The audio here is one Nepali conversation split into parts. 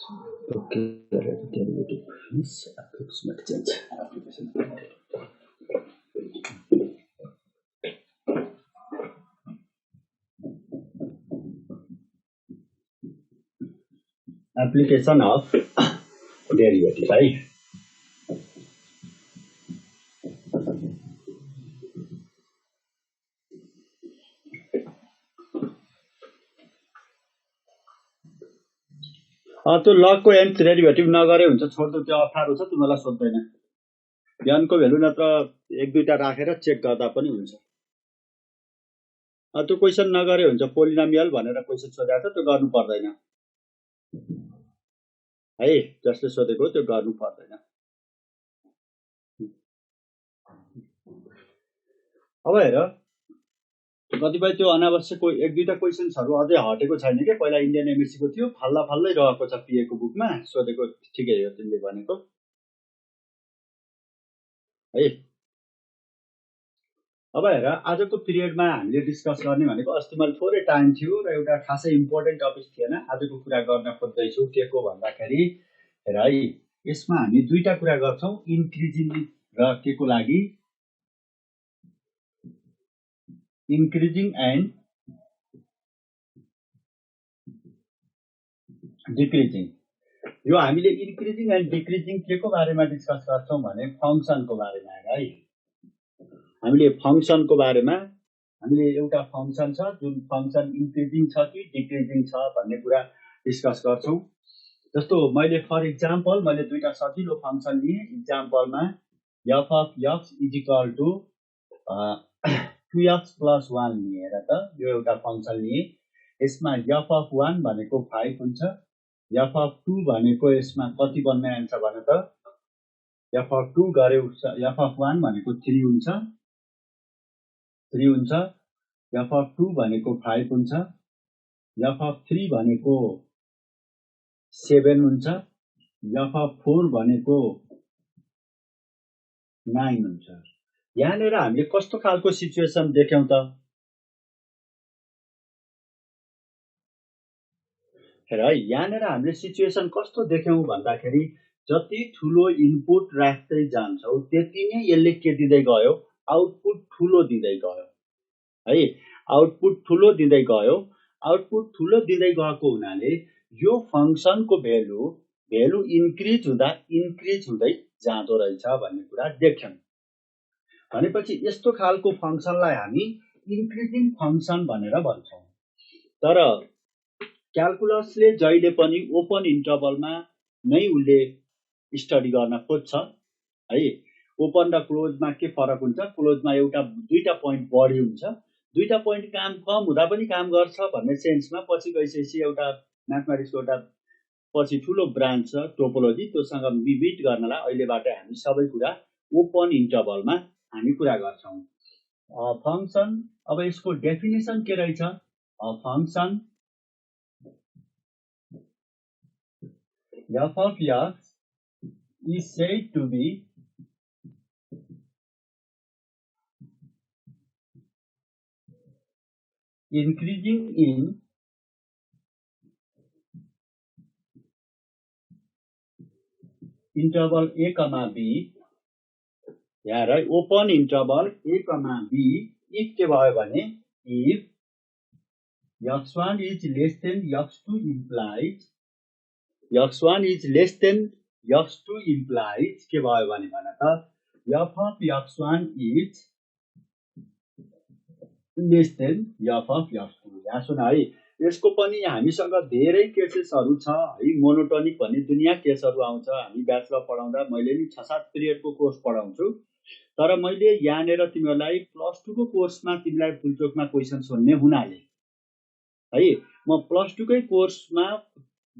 Okay, the derivative is approximate change application. Application of derivative, right? त्यो लगको nth डेरिभेटिभ नगरे हुन्छ, छोड्दो, त्यो अप्ठ्यारो छ, तिमीलाई सोध्दैन। n को भ्यालु नत्र एक दुईटा राखेर चेक गर्दा पनि हुन्छ। त्यो क्वेशन नगरे हुन्छ, पोलिनोमियल भनेर क्वेशन सोधेको छ, त्यो गर्नु पर्दैन है, जसले सोधेको त्यो गर्नु पर्दैन। अब हेर, कतिपय त्यो अनावश्यक एक दुईटा क्वेशन्सहरु अझै हटेको छैन के, पहिला इन्डियन एमएससी को थियो, फल्ला फल्लै रहेको छ पीए को बुकमा, सोधेको ठिकै हो तिमीले भनेको है। अब हेर, आजको पिरियडमा हामीले डिस्कस गर्ने भनेको, अस्ति मैले थोरै टाइम थियो र एउटा खासै इम्पोर्टेन्ट टपिक थिएन, आजको कुरा गर्न खोज्दैछु के को भन्दाखेरि हेर है, यसमा हामी दुईटा कुरा गर्छौं, इन्क्रिजिङ र के को लागि, इन्क्रिजिङ एन्ड डिक्रिजिङ। यो हामीले इन्क्रिजिङ एन्ड डिक्रिजिङ के को बारेमा डिस्कस गर्छौं भने फंक्सनको बारेमा है। हामीले फंक्सनको बारेमा, हामीले एउटा फंक्सन छ जुन फंक्सन इन्क्रिजिङ छ कि डिक्रिजिङ छ भन्ने कुरा डिस्कस गर्छौं। जस्तो मैले फर एक्जाम्पल मैले दुईटा सजिलो फंक्सन लिए, एक्जाम्पलमा f of x is equal to 2x plus 1 लिएर त यो एउटा फंक्सन लिए। यसमा f अफ 1 भनेको 5 हुन्छ, f अफ 2 भनेको यसमा कति बन्ने आन्सर भने त f अफ 2 गरे f अफ 1 भनेको 3 हुन्छ, 3 हुन्छ, f अफ 2 भनेको 5 हुन्छ, f अफ 3 भनेको 7 हुन्छ, f अफ 4 भनेको 9 हुन्छ। यहाँनिर हामीले कस्तो खालको सिचुएसन देख्यौं त, हेर है, यहाँनिर हामीले सिचुएसन कस्तो देख्यौं भन्दाखेरि जति ठुलो इनपुट राख्दै जान्छौ त्यति नै यसले के दिँदै गयो, आउटपुट ठुलो दिँदै गयो है। आउटपुट ठुलो दिँदै गयो, आउटपुट ठुलो दिँदै गएको हुनाले यो फंक्सनको भ्यालु इन्क्रिज हुँदै जाँदो रहेछ भन्ने कुरा देख्यौं। भनेपछि यस्तो खालको फंक्सनलाई हामी इन्क्रिजिङ फंक्सन भनेर भन्छौं। तर क्याल्कुलसले जहिले पनि ओपन इन्टरभलमा नै उले स्टडी गर्न खोज्छ है। ओपन र क्लोजमा के फरक हुन्छ, क्लोजमा एउटा दुईटा पोइन्ट बढी हुन्छ, दुईटा पोइन्ट काम कम हुँदा पनि काम गर्छ भन्ने सेन्समा पछि गइसकेपछि एउटा म्याथमेटिक्सको एउटा पछि ठुलो ब्रान्च छ टोपोलोजी, त्योसँग विभिट गर्नलाई अहिलेबाट हामी सबै कुरा ओपन इन्टरभलमा हामी कुरा गर्छौं। फंक्सन, अब यसको डेफिनेसन के रहेछ, function f of x is said to be increasing in interval a comma b, यहाँ है open interval a comma b, if के भयो भने if x1 is less than x2 implies x1 is less than x2 implies के भयो भने त f of x1 is less than f of x2। यहाँ सुन है, यसको पनि हामीसँग धेरै केसेसहरु छ है, मोनोटोनिक भन्ने दुनिया केसहरु आउँछ। हामी ब्याचलर पढाउँदा मैले नि 6-7 पिरियडको कोर्स पढाउँछु, तर मैले यहाँनेर तिमीलाई प्लस 2 को कोर्समा तिमीलाई फुलचोकमा क्वेशन सोध्ने हुनाले है, म प्लस 2 कै कोर्समा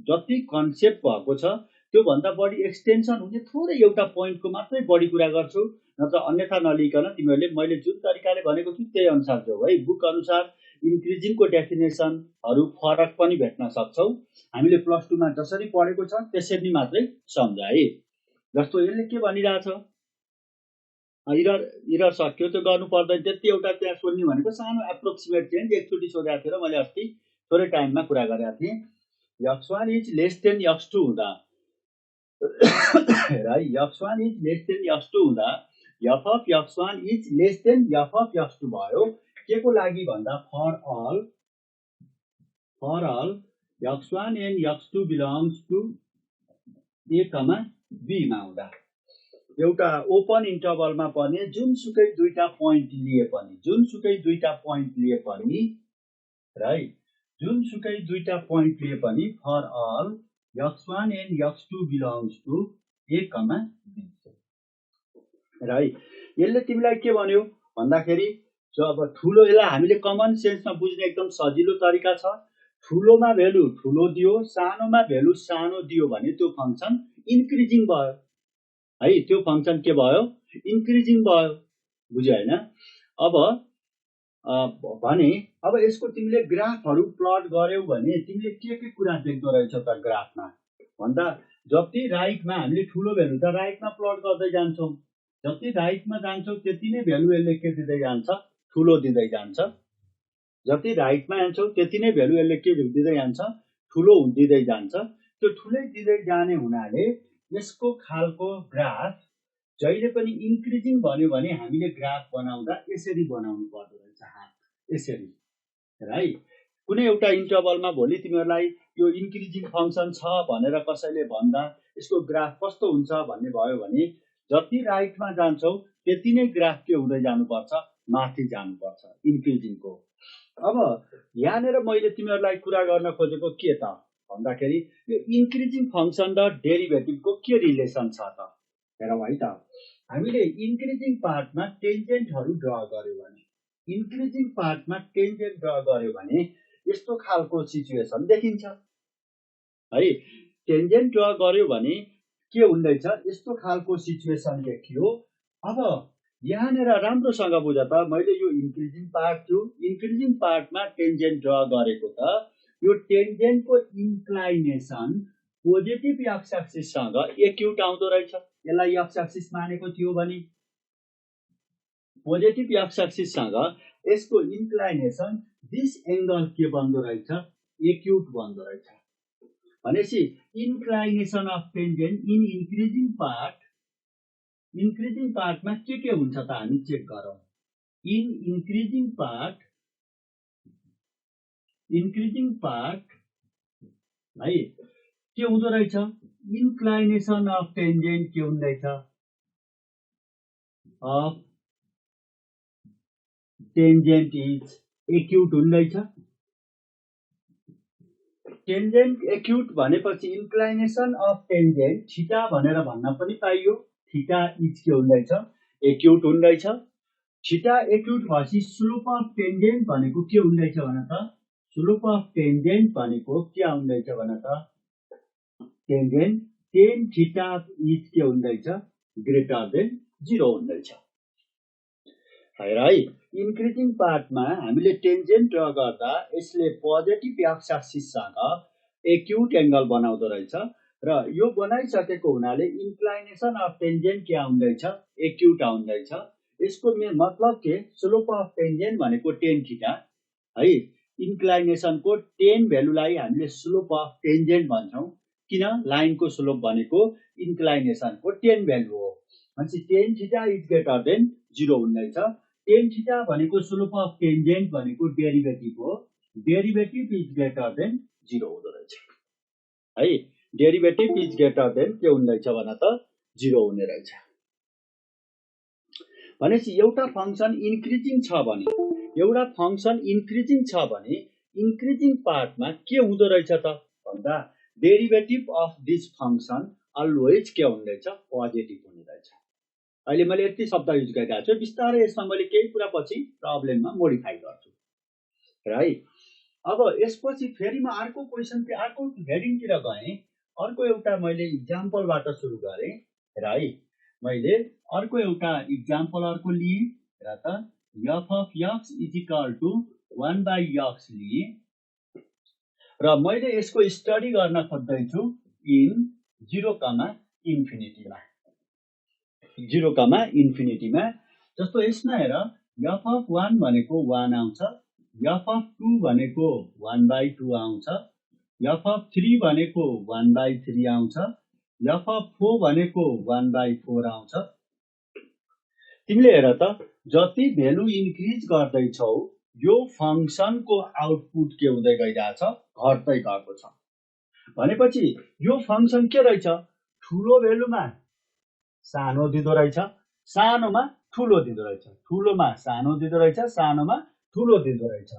जति कन्सेप्ट भएको छ त्यो भन्दा बढी एक्सटेन्सन हुने थोरै एउटा पोइन्टको मात्रै बढी कुरा गर्छु, नत्र अन्यथा नलिकन तिमीहरूले मैले जुन तरिकाले भनेको छु त्यही अनुसार जाऊ है। बुक अनुसार इन्क्रिजिङको डेफिनेसनहरु फरक पनि भेट्न सक्छौ, हामीले प्लस 2 मा जसरी पढेको छ त्यसरी मात्रै सम्झ है। जस्तो यसले के भनिरहेछ, इरर सक्यो, त्यो गर्नु पर्दैन, त्यति एउटा त्यहाँ सोध्ने भनेको सानो एप्रोक्सिमेट चेन्ज एकचोटी सोधेको थिए र मैले अस्ति थोरै टाइममा कुरा गरेको थिएँ। x1 is less than x2 हुँदा right, x1 is less than x2 हुँदा f of x1 is less than f of x2 भयो के को लागि भन्दा for all x1 and x2 belongs to a, b मा हुँदा एउटा ओपन इन्टरभलमा पर्ने जुनसुकै दुईटा पोइन्ट लिए पनि राइट जुनसुकै दुईटा पोइन्ट लिए पनि for all x1 and x2 belongs to a, b right यसले तिमीलाई के भन्यो भन्दाखेरि अब ठुलो यसलाई हामीले कमन सेन्समा बुझ्ने एकदम सजिलो तरिका छ ठुलोमा भ्यालु ठुलो दियो सानोमा भ्यालु सानो दियो भने त्यो फंक्सन इन्क्रिजिङ भयो है त्यो फंक्सन के भयो इन्क्रिजिङ भयो बुझ्यो हैन अब भने अब यसको तिमीले ग्राफहरु प्लट गर्यौ भने तिमीले के कुरा देख्दो रहेछौ त ग्राफमा भन्दा जति राइटमा हामीले ठुलो भ्यालु त राइटमा प्लट गर्दै जान्छौं जति राइटमा जान्छौ त्यति नै भ्यालु यसले के दिँदै जान्छ ठुलो दिँदै जान्छ जति राइटमा जान्छौ त्यति नै भ्यालु यसले के दिँदै जान्छ ठुलो दिँदै जान्छ त्यो ठुलै दिँदै जाने हुनाले यसको खालको ग्राफ जहिले पनि इन्क्रिजिङ भन्यो भने हामीले ग्राफ बनाउँदा यसरी बनाउनु पर्दो रहेछ हात यसरी राइट कुनै एउटा इन्टरभलमा भोलि तिमीहरुलाई यो इन्क्रिजिङ फंक्सन छ भनेर कसैले भन्दा यसको ग्राफ कस्तो हुन्छ भन्ने भयो भने जति राइटमा जान्छौ त्यति नै ग्राफ के हुँदै जानुपर्छ माथि जानुपर्छ इन्क्रिजिङको अब यहाँनेर मैले तिमीहरुलाई कुरा गर्न खोजेको के त भन्दाखेरि यो इन्क्रिजिङ फंक्सन र डेरिभेटिभको के रिलेसन छ त हेरौ है त हामीले इन्क्रिजिङ पार्टमा टेन्जेन्टहरु ड्रा गर्यो भने यस्तो खालको सिचुएसन देखिन्छ है टेन्जेन्ट ड्रा गर्यो भने के हुँदैछ यस्तो खालको सिचुएसन देखियो अब यहाँनेर राम्रोसँग बुझ त मैले यो इन्क्रिजिङ पार्ट थियो इन्क्रिजिङ पार्टमा टेन्जेन्ट ड्रा गरेको त यो टेन्जेन्टको इन्क्लाइनेसन पोजिटिभ एक्स एक्सिस सँग एक्युट आउँदो रहेछ यसलाई एक्स एक्सिस मानेको थियो भने पोजिटिभ एक्स एक्सिस सँग यसको इन्क्लाइनेसन दिस एंगल के बन्दो रहेछ एक्युट बन्दो रहेछ भनेपछि inclination of tangent in increasing पार्टमा के हुन्छ त हामी चेक गरौं इन इन्क्रिजिङ पार्ट है के हुँदो रहेछ इन्क्लाइनेसन अफ टेन्जेन्ट के हुँदैछ अफ टेन्जेन्ट इज एक्युट हुँदैछ टेन्जेन्ट एक्युट भनेपछि इन्क्लाइनेसन अफ टेन्जेन्ट थीटा भनेर भन्न पनि पाइयो थीटा इज के हुँदैछ एक्युट हुँदैछ थीटा एक्युट भएपछि स्लोप अफ टेन्जेन्ट भनेको के हुँदैछ भन त स्लोप अफ टेन्जेन्ट भनेको के आउँदैछ भन त टेन्जेन्ट टेन थीटा इज के हुँदैछ ग्रेटर देन 0 हुँदैछ है इन्क्रिजिङ पार्टमा हामीले टेन्जेन्ट ड्रा गर्दा यसले पोजिटिभ एक्स एक्सिस सँग एक्युट एंगल बनाउँदो रहेछ र यो बनाइसकेको हुनाले इन्क्लाइनेसन अफ टेन्जेन्ट के आउँदैछ एक्युट आउँदैछ यसको मतलब के स्लोप अफ टेन्जेन्ट भनेको टेन थीटा है इन्क्लाइनेसन को 10 भ्यालुलाई हामीले स्लोप अफ टेन्जेन्ट भन्छौं किन लाइनको स्लोप भनेको इन्क्लाइनेसन को 10 भ्यालु हो भनेपछि ten theta is greater than 0 हुँदैछ टेन थीटा भनेको स्लोप अफ टेन्जेन्ट भनेको डेरिभेटिभ हो डेरिभेटिभ इज ग्रेटर देन 0 हुँदो रहेछ है डेरिभेटिभ इज ग्रेटर देन के हुँदैछ भन त 0 हुने रहेछ भनेपछि एउटा फंक्सन इन्क्रिजिङ छ भने इन्क्रिजिङ पार्टमा के हुँदो रहेछ त भन्दा derivative of this function always के हुँदैछ पोजिटिभ हुने रहेछ अहिले मैले यति शब्द युज गरिरहेको छु बिस्तारै यसमा मैले केही कुरा पछि प्रब्लममा मोडिफाई गर्छु राइट अब यसपछि फेरि म अर्को क्वेशन पे अर्को हेडिङतिर गए अर्को एउटा मैले एक्जाम्पलबाट सुरु गरे राइट मैले अर्को एउटा एक्जाम्पल अर्को लिए र त f of x is equal to 1 by x लिए र मैले यसको स्टडी गर्न खोज्दै छु इन 0, इन्फिनिटीमा 0, मा जस्तो यसमा हेर f of 1 भनेको 1 आउँछ f of 2 भनेको 1 by 2 आउँछ एफ अफ 3 भनेको 1/3 आउँछ, एफ अफ 4 भनेको 1/4 आउँछ। तिमीले हेर त, जति भेल्यु इन्क्रिज गर्दैछौ यो फंक्सनको आउटपुट के हुँदै गइरहेछ, घट्दै गएको छ। भनेपछि यो फंक्सन के रहेछ, ठुलो भेल्युमा सानो दिँदो रहेछ, सानोमा ठुलो दिँदो रहेछ, ठुलोमा सानो दिँदो रहेछ, सानोमा ठुलो दिँदो रहेछ।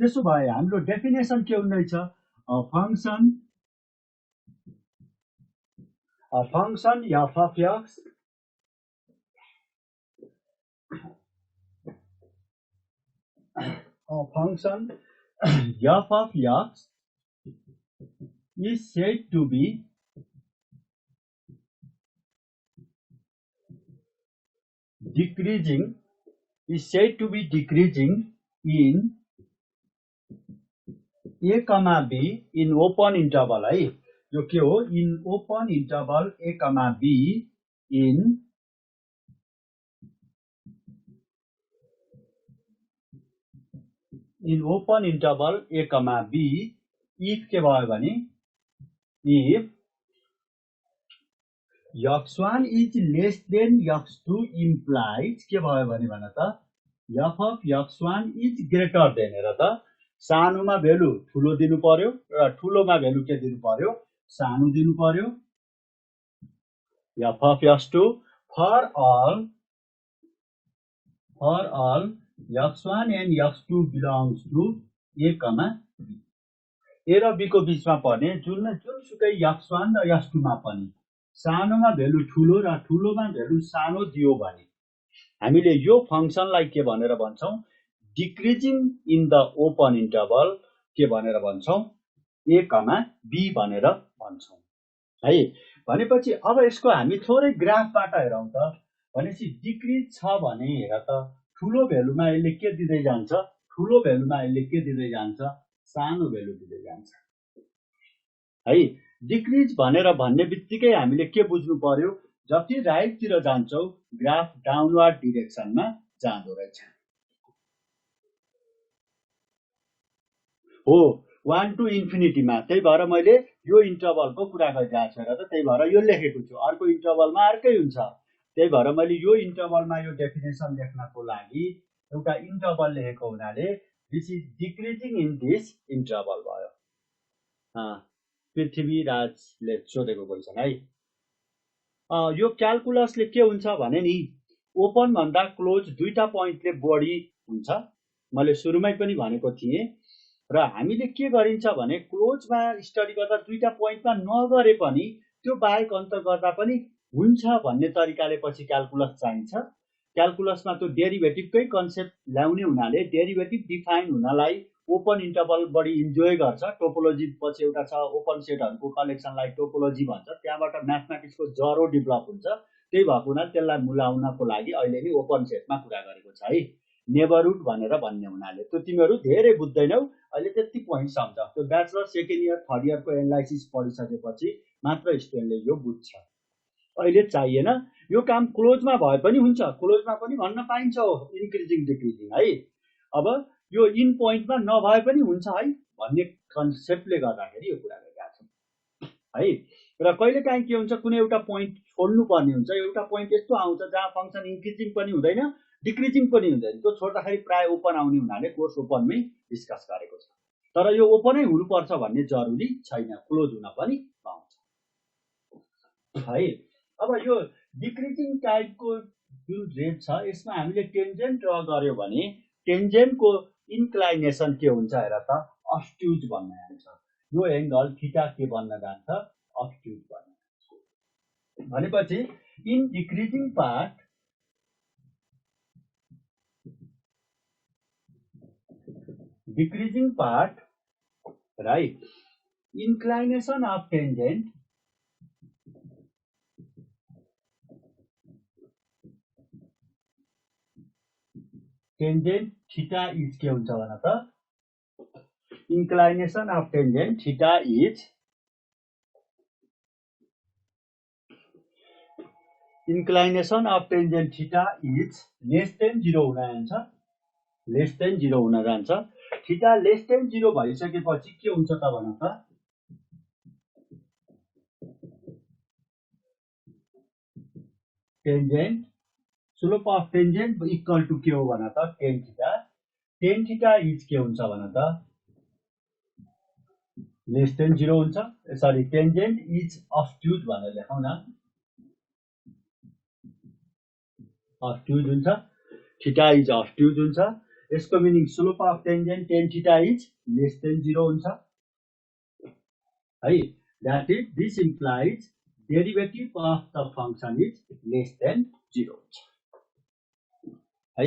त्यसो भए हाम्रो डेफिनेसन के हुँदैछ, function f of x function f of x is said to be decreasing in a comma b in open interval है। यो के हो, in open interval a comma b in open interval a comma b if के भयो भने if x1 is less than x2 implies के भयो भने भन त, f of x1 is greater than, हेर त, सानोमा भेल्यु ठुलो दिनु पर्यो र ठुलोमा भेल्यु के दिनु पर्यो, सानो दिनु पर्यो। f of x2 for all x1 and x2 belongs to a comma b। a र b को बीचमा पर्ने जुनसुकै x1 र x2 मा पनि सानोमा भेल्यु ठुलो र ठुलोमा भेल्यु सानो दियो भने हामीले यो फंक्सनलाई के भनेर भन्छौं, decreasing in the open interval के भनेर भन्छौं, a comma b भनेर भन्छौं है। भनेपछि अब यसको हामी थोरै ग्राफबाट हेरौं त। भनेपछि डिक्रिज छ भने हेर त, ठुलो भेल्युमा यसले के दिँदै जान्छ, ठुलो भेल्युमा यसले के दिँदै जान्छ, सानो भेल्यु दिँदै जान्छ है। डिक्रिज भनेर भन्ने बित्तिकै हामीले के बुझ्नु पर्यो, जति राइट तिर जान्छौ ग्राफ डाउनवर्ड डिरेक्सनमा जाँदो रहेछ हो, 1 to इन्फिनिटी मा। त्यही भएर मैले यो इन्टरभलको कुरा गरिरहेको छु र त, त्यही भएर यो लेखेको छु। अर्को इन्टरभलमा अर्कै हुन्छ, त्यही भएर मैले यो इन्टरभलमा यो डेफिनेसन लेख्नको लागि एउटा इन्टरभल लेखेको हुनाले this is decreasing in this interval भयो। पृथ्वीराजले सोधेको क्वेसन है। यो क्याल्कुलसले के हुन्छ भने नि, ओपन भन्दा क्लोज दुईटा पोइन्टले बढी हुन्छ। मैले सुरुमै पनि भनेको थिएँ र हामीले के गरिन्छ भने क्लोजमा स्टडी गर्दा दुईटा पोइन्टमा नगरे पनि त्यो बाहेक अन्त गर्दा पनि हुन्छ भन्ने तरिकाले पछि क्याल्कुलस चाहिन्छ। क्याल्कुलसमा त्यो डेरिभेटिभकै कन्सेप्ट ल्याउने हुनाले डेरिभेटिभ डिफाइन हुनलाई ओपन इन्टरभल बढी इन्जोय गर्छ। टोपोलोजी पछि एउटा छ, ओपन सेटहरूको कलेक्सनलाई टोपोलोजी भन्छ, त्यहाँबाट म्याथमेटिक्सको जरो डेभलप हुन्छ। त्यही भएको हुनाले त्यसलाई मुलाउनको लागि अहिले नि ओपन सेटमा कुरा गरेको छ है, नेबरहुड भनेर भन्ने हुनाले। त्यो तिमीहरू धेरै बुझ्दैनौ, अहिले त्यति पोइन्ट सम्झ। त्यो ब्याचलर सेकेन्ड इयर थर्ड इयरको एनालाइसिस पढिसकेपछि मात्र स्टुडेन्टले यो बुझ्छ, अहिले चाहिएन। यो काम क्लोजमा भए पनि हुन्छ, क्लोजमा पनि भन्न पाइन्छ हो इन्क्रिजिङ डिक्रिजिङ है। अब यो इन पोइन्टमा नभए पनि हुन्छ है भन्ने कन्सेप्टले गर्दाखेरि यो कुरा गरिरहेको छ है। र कहिलेकाहीँ के हुन्छ, कुनै एउटा पोइन्ट छोड्नु पर्ने हुन्छ। एउटा पोइन्ट यस्तो आउँछ जहाँ फंक्सन इन्क्रिजिङ पनि हुँदैन डिक्रिजिङ पनि हुँदैन, त्यो छोड्दाखेरि प्राय ओपन आउने हुनाले कोर्स ओपनमै डिस्कस गरेको छ। तर यो ओपनै हुनुपर्छ भन्ने जरुरी छैन, क्लोज हुन पनि पाउँछ है। अब यो डिक्रिजिङ टाइपको जुन रेट छ यसमा हामीले टेन्जेन्ट ड्र गर्यो भने टेन्जेन्टको इन्क्लाइनेसन के हुन्छ हेर त, अब्ट्युज बन्न जान्छ। यो एंगल थीटा के बन्न जान्छ, अब्ट्युज बन्न जान्छ। भनेपछि in decreasing part right, inclination of tangent theta is के हुन्छ भन त, inclination of tangent theta is less than 0 हुन जान्छ, लेस देन 0 हुन जान्छ। थीटा लेस देन 0 भइसकेपछि के हुन्छ त भन त, tangent slope of tangent equal to के हो भन त tan theta. Tan theta is के हुन्छ भन त लेस देन 0 हुन्छ। सरी टेन्जेन्ट इज अब्ट्युज भनेर लेखौँ न, अब्ट्युज हुन्छ, थीटा इज अब्ट्युज हुन्छ। यसको meaning slope of tangent ten theta is lace than 0 हुन्छ है। That is this implies derivative of the function is lace than 0 हुन्छ है।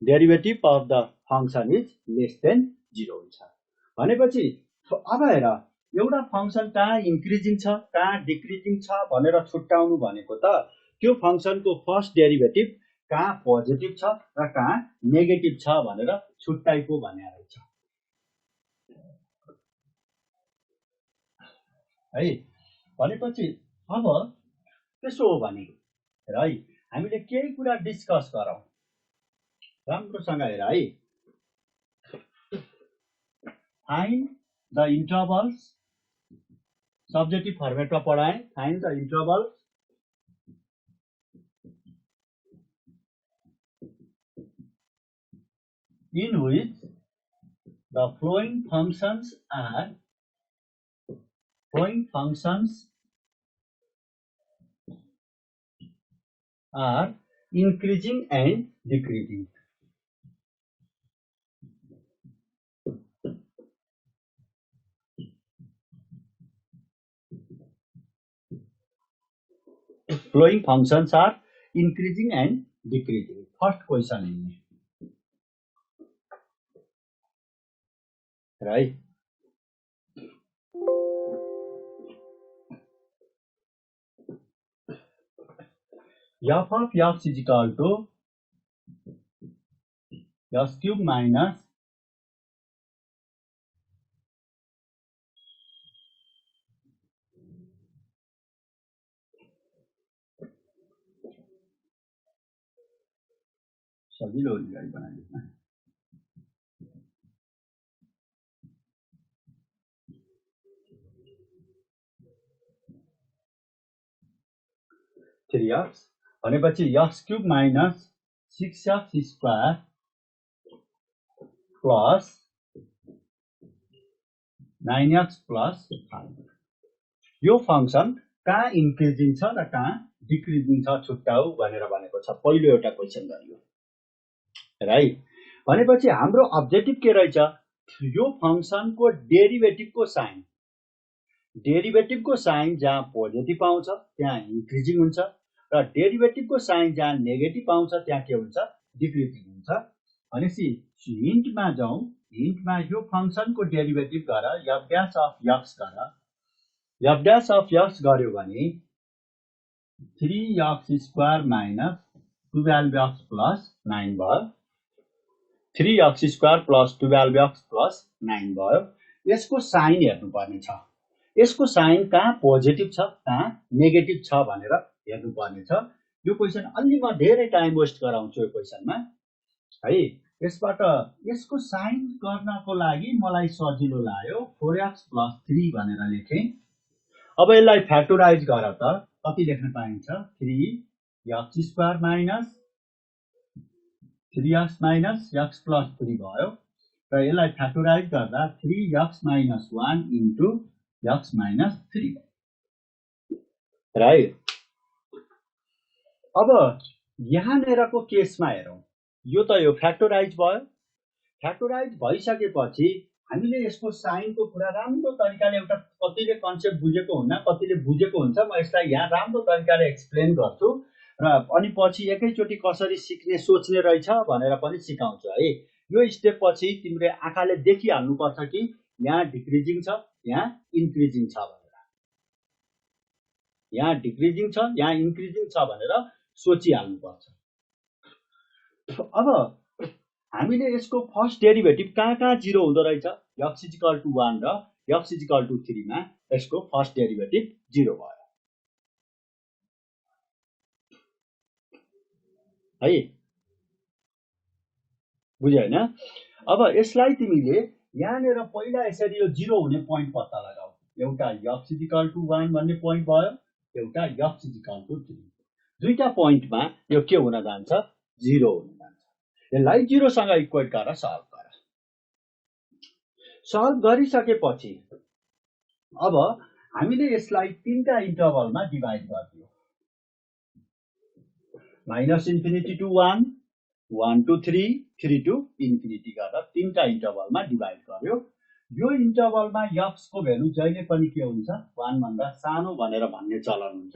Derivative of the function is lace than 0 हुन्छ भनेपछि अब हेर एउटा फंक्सन कहाँ इन्क्रिजिङ छ कहाँ डिक्रिजिङ छ भनेर छुट्याउनु भनेको त त्यो फंक्सनको फर्स्ट डेरिभेटिभ कहाँ पोजिटिभ छ र कहाँ नेगेटिभ छ भनेर छुट्याइको भने रहेछ है। भनेपछि अब त्यसो हो भने है हामीले केही कुरा डिस्कस गरौँ राम्रोसँग हेर है। फाइन्ड द इन्टरभल्स सब्जेक्टिभ फर्मेटमा पढाएँ। Find the intervals in which the following functions are increasing and decreasing. Following functions are increasing and decreasing. First question is right. F of x is equal to x cube minus सजिलो बनाइदिनु 3x भनेपछि x cube minus 6x square plus 9x plus 5 यो फंक्सन कहाँ इन्क्रिजिङ छ र कहाँ डिक्रिजिङ छ छुट्याउ भनेर भनेको छ। पहिलो एउटा क्वेशन गरियो राइट। भनेपछि हाम्रो अब्जेक्टिभ के रहेछ यो फंक्सनको डेरिभेटिभको साइन जहाँ पोजिटिभ आउँछ त्यहाँ इन्क्रिजिङ हुन्छ र डेरिभेटिभको साइन जहाँ नेगेटिभ आउँछ त्यहाँ के हुन्छ डिक्रिजिङ हुन्छ। भनेपछि हिन्टमा जाउँ। हिन्टमा यो फंक्सनको डेरिभेटिभ गर f dash of x गर f dash of x गर्यो भने 3x square minus 12x plus 9 भयो। 3x square plus 12x plus 9 भयो। यसको साइन हेर्नुपर्ने छ। यसको साइन कहाँ पोजिटिभ छ कहाँ नेगेटिभ छ भनेर हेर्नुपर्ने छ। यो क्वेशन अलि म धेरै टाइम वेस्ट गराउँछु यो क्वेशनमा है। यसबाट यसको साइन गर्नको लागि मलाई सजिलो लाग्यो 4x प्लस 3 भनेर लेखेँ। अब यसलाई फ्याक्टोराइज गर त कति लेख्न पाइन्छ 3x square minus 3x minus x plus 3 भयो र यसलाई फ्याक्टोराइज गर्दा 3x minus 1 into x minus 3 right. अब यहाँनेरको केसमा हेरौँ यो त यो फ्याक्टोराइज भयो। फ्याक्टोराइज भइसकेपछि हामीले यसको साइनको कुरा राम्रो तरिकाले एउटा कतिले कन्सेप्ट बुझेको हुन्न कतिले बुझेको हुन्छ। म यसलाई यहाँ राम्रो तरिकाले एक्सप्लेन गर्छु र अनि पछि एकैचोटी कसरी सिक्ने सोच्ने रहेछ भनेर पनि सिकाउँछु है। यो स्टेप पछि तिमीले आँखाले देखिहाल्नुपर्छ कि यहाँ डिक्रिजिङ छ यहाँ इन्क्रिजिङ छ भनेर, यहाँ डिक्रिजिङ छ यहाँ इन्क्रिजिङ छ भनेर सोचिहाल्नुपर्छ। अब हामीले यसको फर्स्ट डेरिभेटिभ कहाँ कहाँ 0 हुँदो रहेछ x = 1 र x = 3 मा यसको फर्स्ट डेरिभेटिभ 0 भयो है। बुझ्यौ हैन। अब यसलाई तिमीले यहाँनेर पहिला यसरी यो 0 हुने पोइन्ट पत्ता लगाऊ। एउटा x = 1 भन्ने पोइन्ट भयो एउटा x = 3। दुईटा पोइन्टमा यो के हुन जान्छ 0 हुन जान्छ। यसलाई 0 सँग इक्वेट गरेर सल्भ गर। सल्भ गरिसकेपछि अब हामीले यसलाई तीनटा इन्टरभलमा डिभाइड गर्दियौ। -Infinity to 1, 1 to 3, 3 to infinity गरेर तीनटा इन्टरभलमा डिभाइड गर्यो। यो इन्टरभलमा x को भ्यालु जहिले पनि के हुन्छ 1 भन्दा सानो भनेर भन्ने चलन हुन्छ।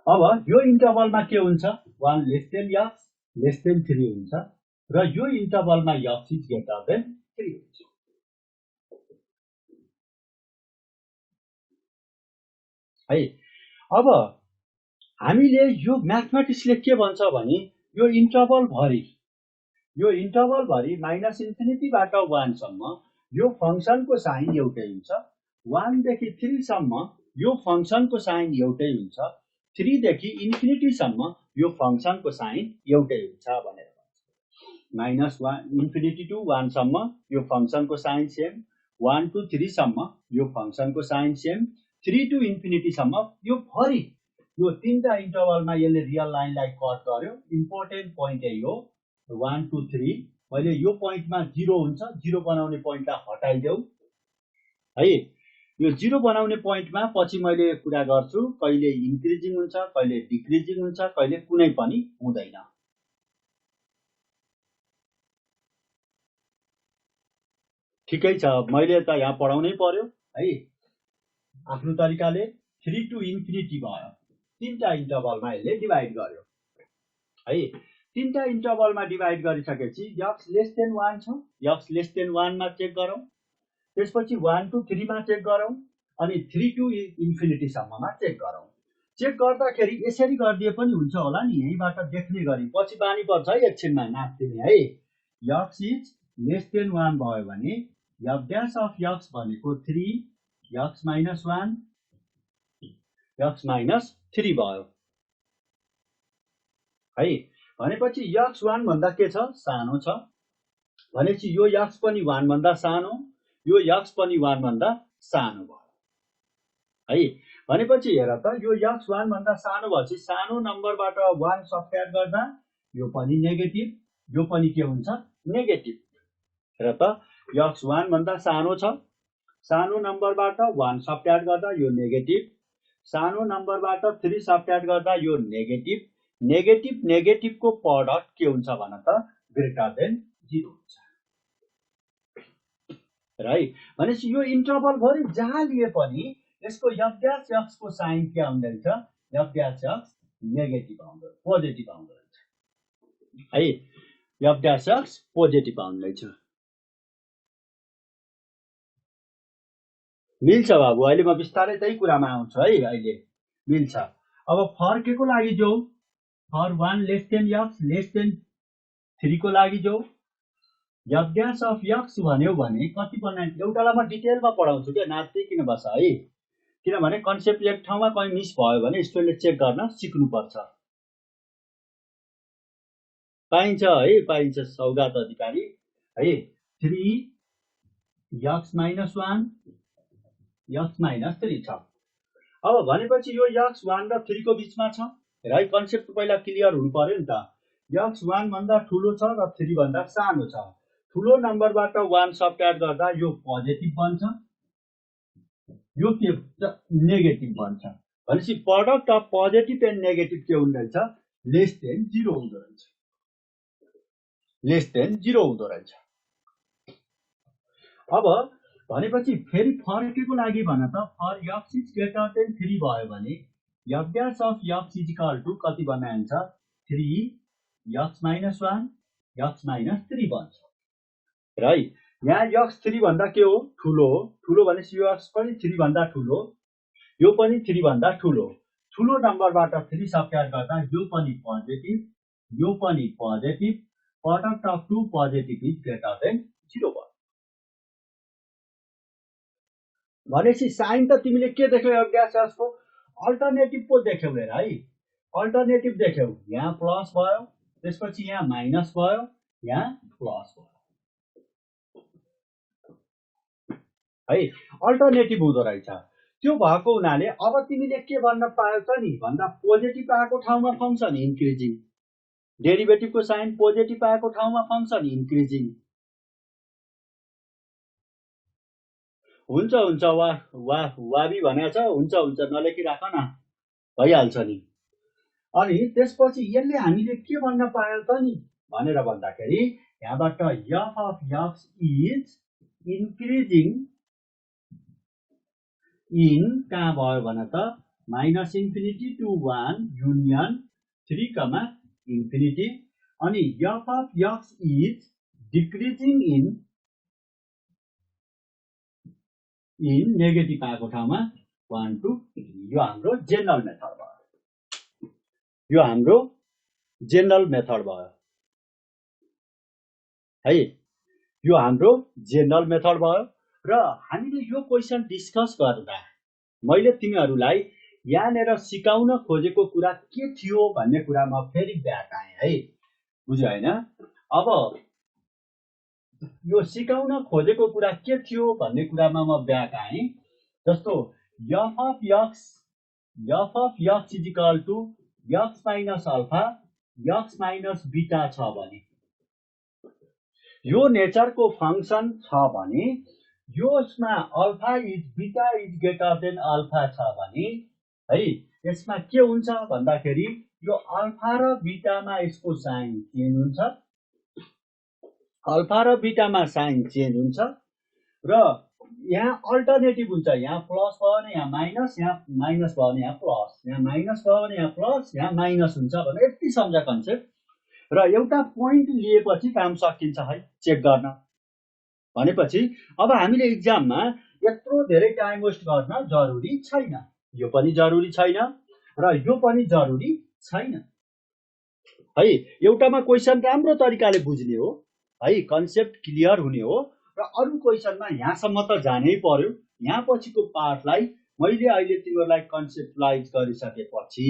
अब यो इन्टरभलमा के हुन्छ 1 less than x less than 3 हुन्छ र यो इन्टरभलमा x इज ग्रेटर देन 3 हुन्छ। है अब हामीले यो म्याथमेटिक्सले के भन्छ भने यो इन्टरभल भरि -इन्फिनिटी बाट 1 सम्म यो फंक्सनको साइन एउटै हुन्छ। 1 देखि 3 सम्म यो फंक्सनको साइन एउटै हुन्छ। 3 देखि इन्फिनिटी सम्म यो फंक्सनको साइन एउटै हुन्छ भनेर भन्छ। -इन्फिनिटी टु 1 सम्म यो फंक्सनको साइन सेम, 1 to 3 सम्म यो फंक्सनको साइन सेम, 3 to इन्फिनिटी सम्म यो भरि यो तीनटा इन्टरभलमा यसले रियल लाइनलाई कट गर्यो। इम्पोर्टेन्ट पोइन्ट यही हो 1 to 3 मैले यो पोइन्टमा 0 हुन्छ 0 बनाउने पोइन्टलाई हटाइदेऊ है। यो 0 बनाउने पोइन्टमा पछि मैले कुरा गर्छु कहिले इन्क्रिजिङ हुन्छ कहिले डिक्रिजिङ हुन्छ कहिले कुनै पनि हुँदैन। ठिकै छ मैले त यहाँ पढाउनै पर्यो है आफ्नो तरिकाले। 3 to इन्फिनिटी भयो तीनटा इन्टरभलमा यसले डिभाइड गर्यो है। तीनटा इन्टरभलमा डिभाइड गरिसकेपछि x लेस देन 1 छ, x लेस देन 1 मा चेक गरौँ, त्यसपछि 1 to 3 मा चेक गरौँ अनि 3 to इन्फिनिटी सम्ममा चेक गरौँ। चेक गर्दाखेरि यसरी गर्दिए पनि हुन्छ होला नि, यहीबाट देख्ने गरी पछि बानी पर्छ है एकछिनमा नाप्दिने है। x इज लेस देन 1 भयो भने f डैश अफ x भनेको 3 x minus 1 x minus 3 भयो है। भनेपछि x1 भन्दा के छ सानो छ भनेपछि यो x पनि 1 भन्दा सानो यो x पनि 1 भन्दा सानो भयो है। भनेपछि हेर त यो x1 भन्दा सानो भएपछि सानो नम्बरबाट 1 सबट्र्याक्ट गर्दा यो पनि नेगेटिभ यो पनि के हुन्छ नेगेटिभ। हेर त x1 भन्दा सानो छ, सानो नम्बरबाट 1 सबट्र्याक्ट गर्दा यो नेगेटिभ, सानो नम्बरबाट 3 सबट्र्याक्ट गर्दा यो नेगेटिभ, नेगेटिभ नेगेटिभको प्रोडक्ट के हुन्छ भन त ग्रेटर देन 0 हुन्छ राइट। भनेपछि यो इन्टरभल भरि जहाँ लिए पनि यसको f डैश x को साइन के आउँदै छ f डैश x नेगेटिभ आउँदै पोजिटिभ आउँदै छ है। f डैश x पोजिटिभ आउँदै छ। मिल्छ बाबु अहिले म बिस्तारै त्यही कुरामा आउँछु है। अहिले मिल्छ। अब फर के को लागि जाऊ for 1 less than x less than 3 को लागि जाऊ। f डैश अफ x भन्यो भने कति बनाए एउटालाई म डिटेलमा पढाउँछु के नाच्दै किन बस है। किनभने कन्सेप्ट एक ठाउँमा कहीँ मिस भयो भने स्टुडेन्टले चेक गर्न सिक्नुपर्छ। पाइन्छ है पाइन्छ सौगात अधिकारी है। 3 x minus 1 x minus 3 छ। अब भनेपछि यो x 1 र 3 को बीचमा छ है। कन्सेप्ट पहिला क्लियर हुनु पर्यो नि त। x 1 भन्दा ठुलो छ र 3 भन्दा सानो छ। ठुलो नम्बरबाट 1 सबट्र्याक्ट गर्दा यो पोजिटिभ बन्छ यो के नेगेटिभ बन्छ। भनेपछि product of positive and negative के हुँदैछ लेस देन 0 हुँदो रहेछ लेस देन 0 हुँदो रहेछ। अब भनेपछि फेरि फर के को लागि भन त for x is greater than 3 भयो भने f dash of x is equal to कति बनाइन्छ 3 x minus 1 x minus 3 बन्छ राइट। यहाँ x 3 भन्दा के हो ठुलो हो, ठुलो भनेपछि यो x पनि 3 भन्दा ठुलो यो पनि 3 भन्दा ठुलो। ठुलो नम्बरबाट 3 सबट्र्याक्ट गर्दा यो पनि पोजिटिभ यो पनि positive product of two positive is greater than 0 भयो। भनेपछि साइन त तिमीले के देख्यौ f डैश x को अल्टरनेटिभ पो देख्यौ हेर है। अल्टरनेटिभ देख्यौ यहाँ प्लस भयो त्यसपछि यहाँ माइनस भयो यहाँ प्लस भयो है, अल्टरनेटिभ हुँदो रहेछ। त्यो भएको हुनाले अब तिमीले के भन्न पायो त नि भन्दा पोजिटिभ आएको ठाउँमा फङ्सन इन्क्रिजिङ, डेरिभेटिभको साइन पोजिटिभ आएको ठाउँमा फङ्सन इन्क्रिजिङ। हुन्छ हुन्छ वाबी भनेको छ, हुन्छ नलेखिराख न, भइहाल्छ नि। अनि त्यसपछि यसले हामीले के भन्न पायो त नि भनेर भन्दाखेरि यहाँबाट f of x is increasing in कहाँ भयो भने त -इन्फिनिटी टु 1 युनियन 3, इन्फिनिटी, अनि f of x is decreasing in negative आएको ठाउँमा 1 to 3। यो हाम्रो जेनरल मेथड भयो, यो हाम्रो जेनरल मेथड भयो है, यो हाम्रो जेनरल मेथड भयो। र हामीले यो क्वेसन डिस्कस गर्दा मैले तिमीहरूलाई यहाँनिर सिकाउन खोजेको कुरा के थियो भन्ने कुरा म फेरि ब्याक आएँ है, बुझ्यो हैन। अब यो सिकाउन खोजेको कुरा के थियो भन्ने कुरामा म ब्याक आएँ। जस्तो f of x is equal to x minus alpha x minus beta छ भने, यो नेचरको फंक्सन छ भने, यसमा alpha is beta is greater than alpha छ भने है, यसमा के हुन्छ भन्दाखेरि यो अल्फा र बीटामा यसको साइन चेन्ज हुन्छ, अल्फा र बीटामा साइन चेन्ज हुन्छ र यहाँ अल्टरनेटिभ हुन्छ, यहाँ प्लस भयो भने यहाँ माइनस, यहाँ माइनस भयो भने यहाँ प्लस, यहाँ माइनस भयो भने यहाँ प्लस, यहाँ माइनस हुन्छ भने यति सम्झ कन्सेप्ट। र एउटा पोइन्ट लिएपछि काम सकिन्छ है चेक गर्न भनेपछि अब हामीले एक्जाममा यत्रो धेरै टाइम वेस्ट गर्न जरुरी छैन, यो पनि जरुरी छैन र यो पनि जरुरी छैन है। एउटामा क्वेसन राम्रो तरिकाले बुझ्ने हो है, कन्सेप्ट क्लियर हुने हो र अरु क्वेसनमा यहाँसम्म त जानै पर्यो। यहाँ पछिको पार्टलाई मैले अहिले तिमीहरूलाई कन्सेप्टलाइज गरिसकेपछि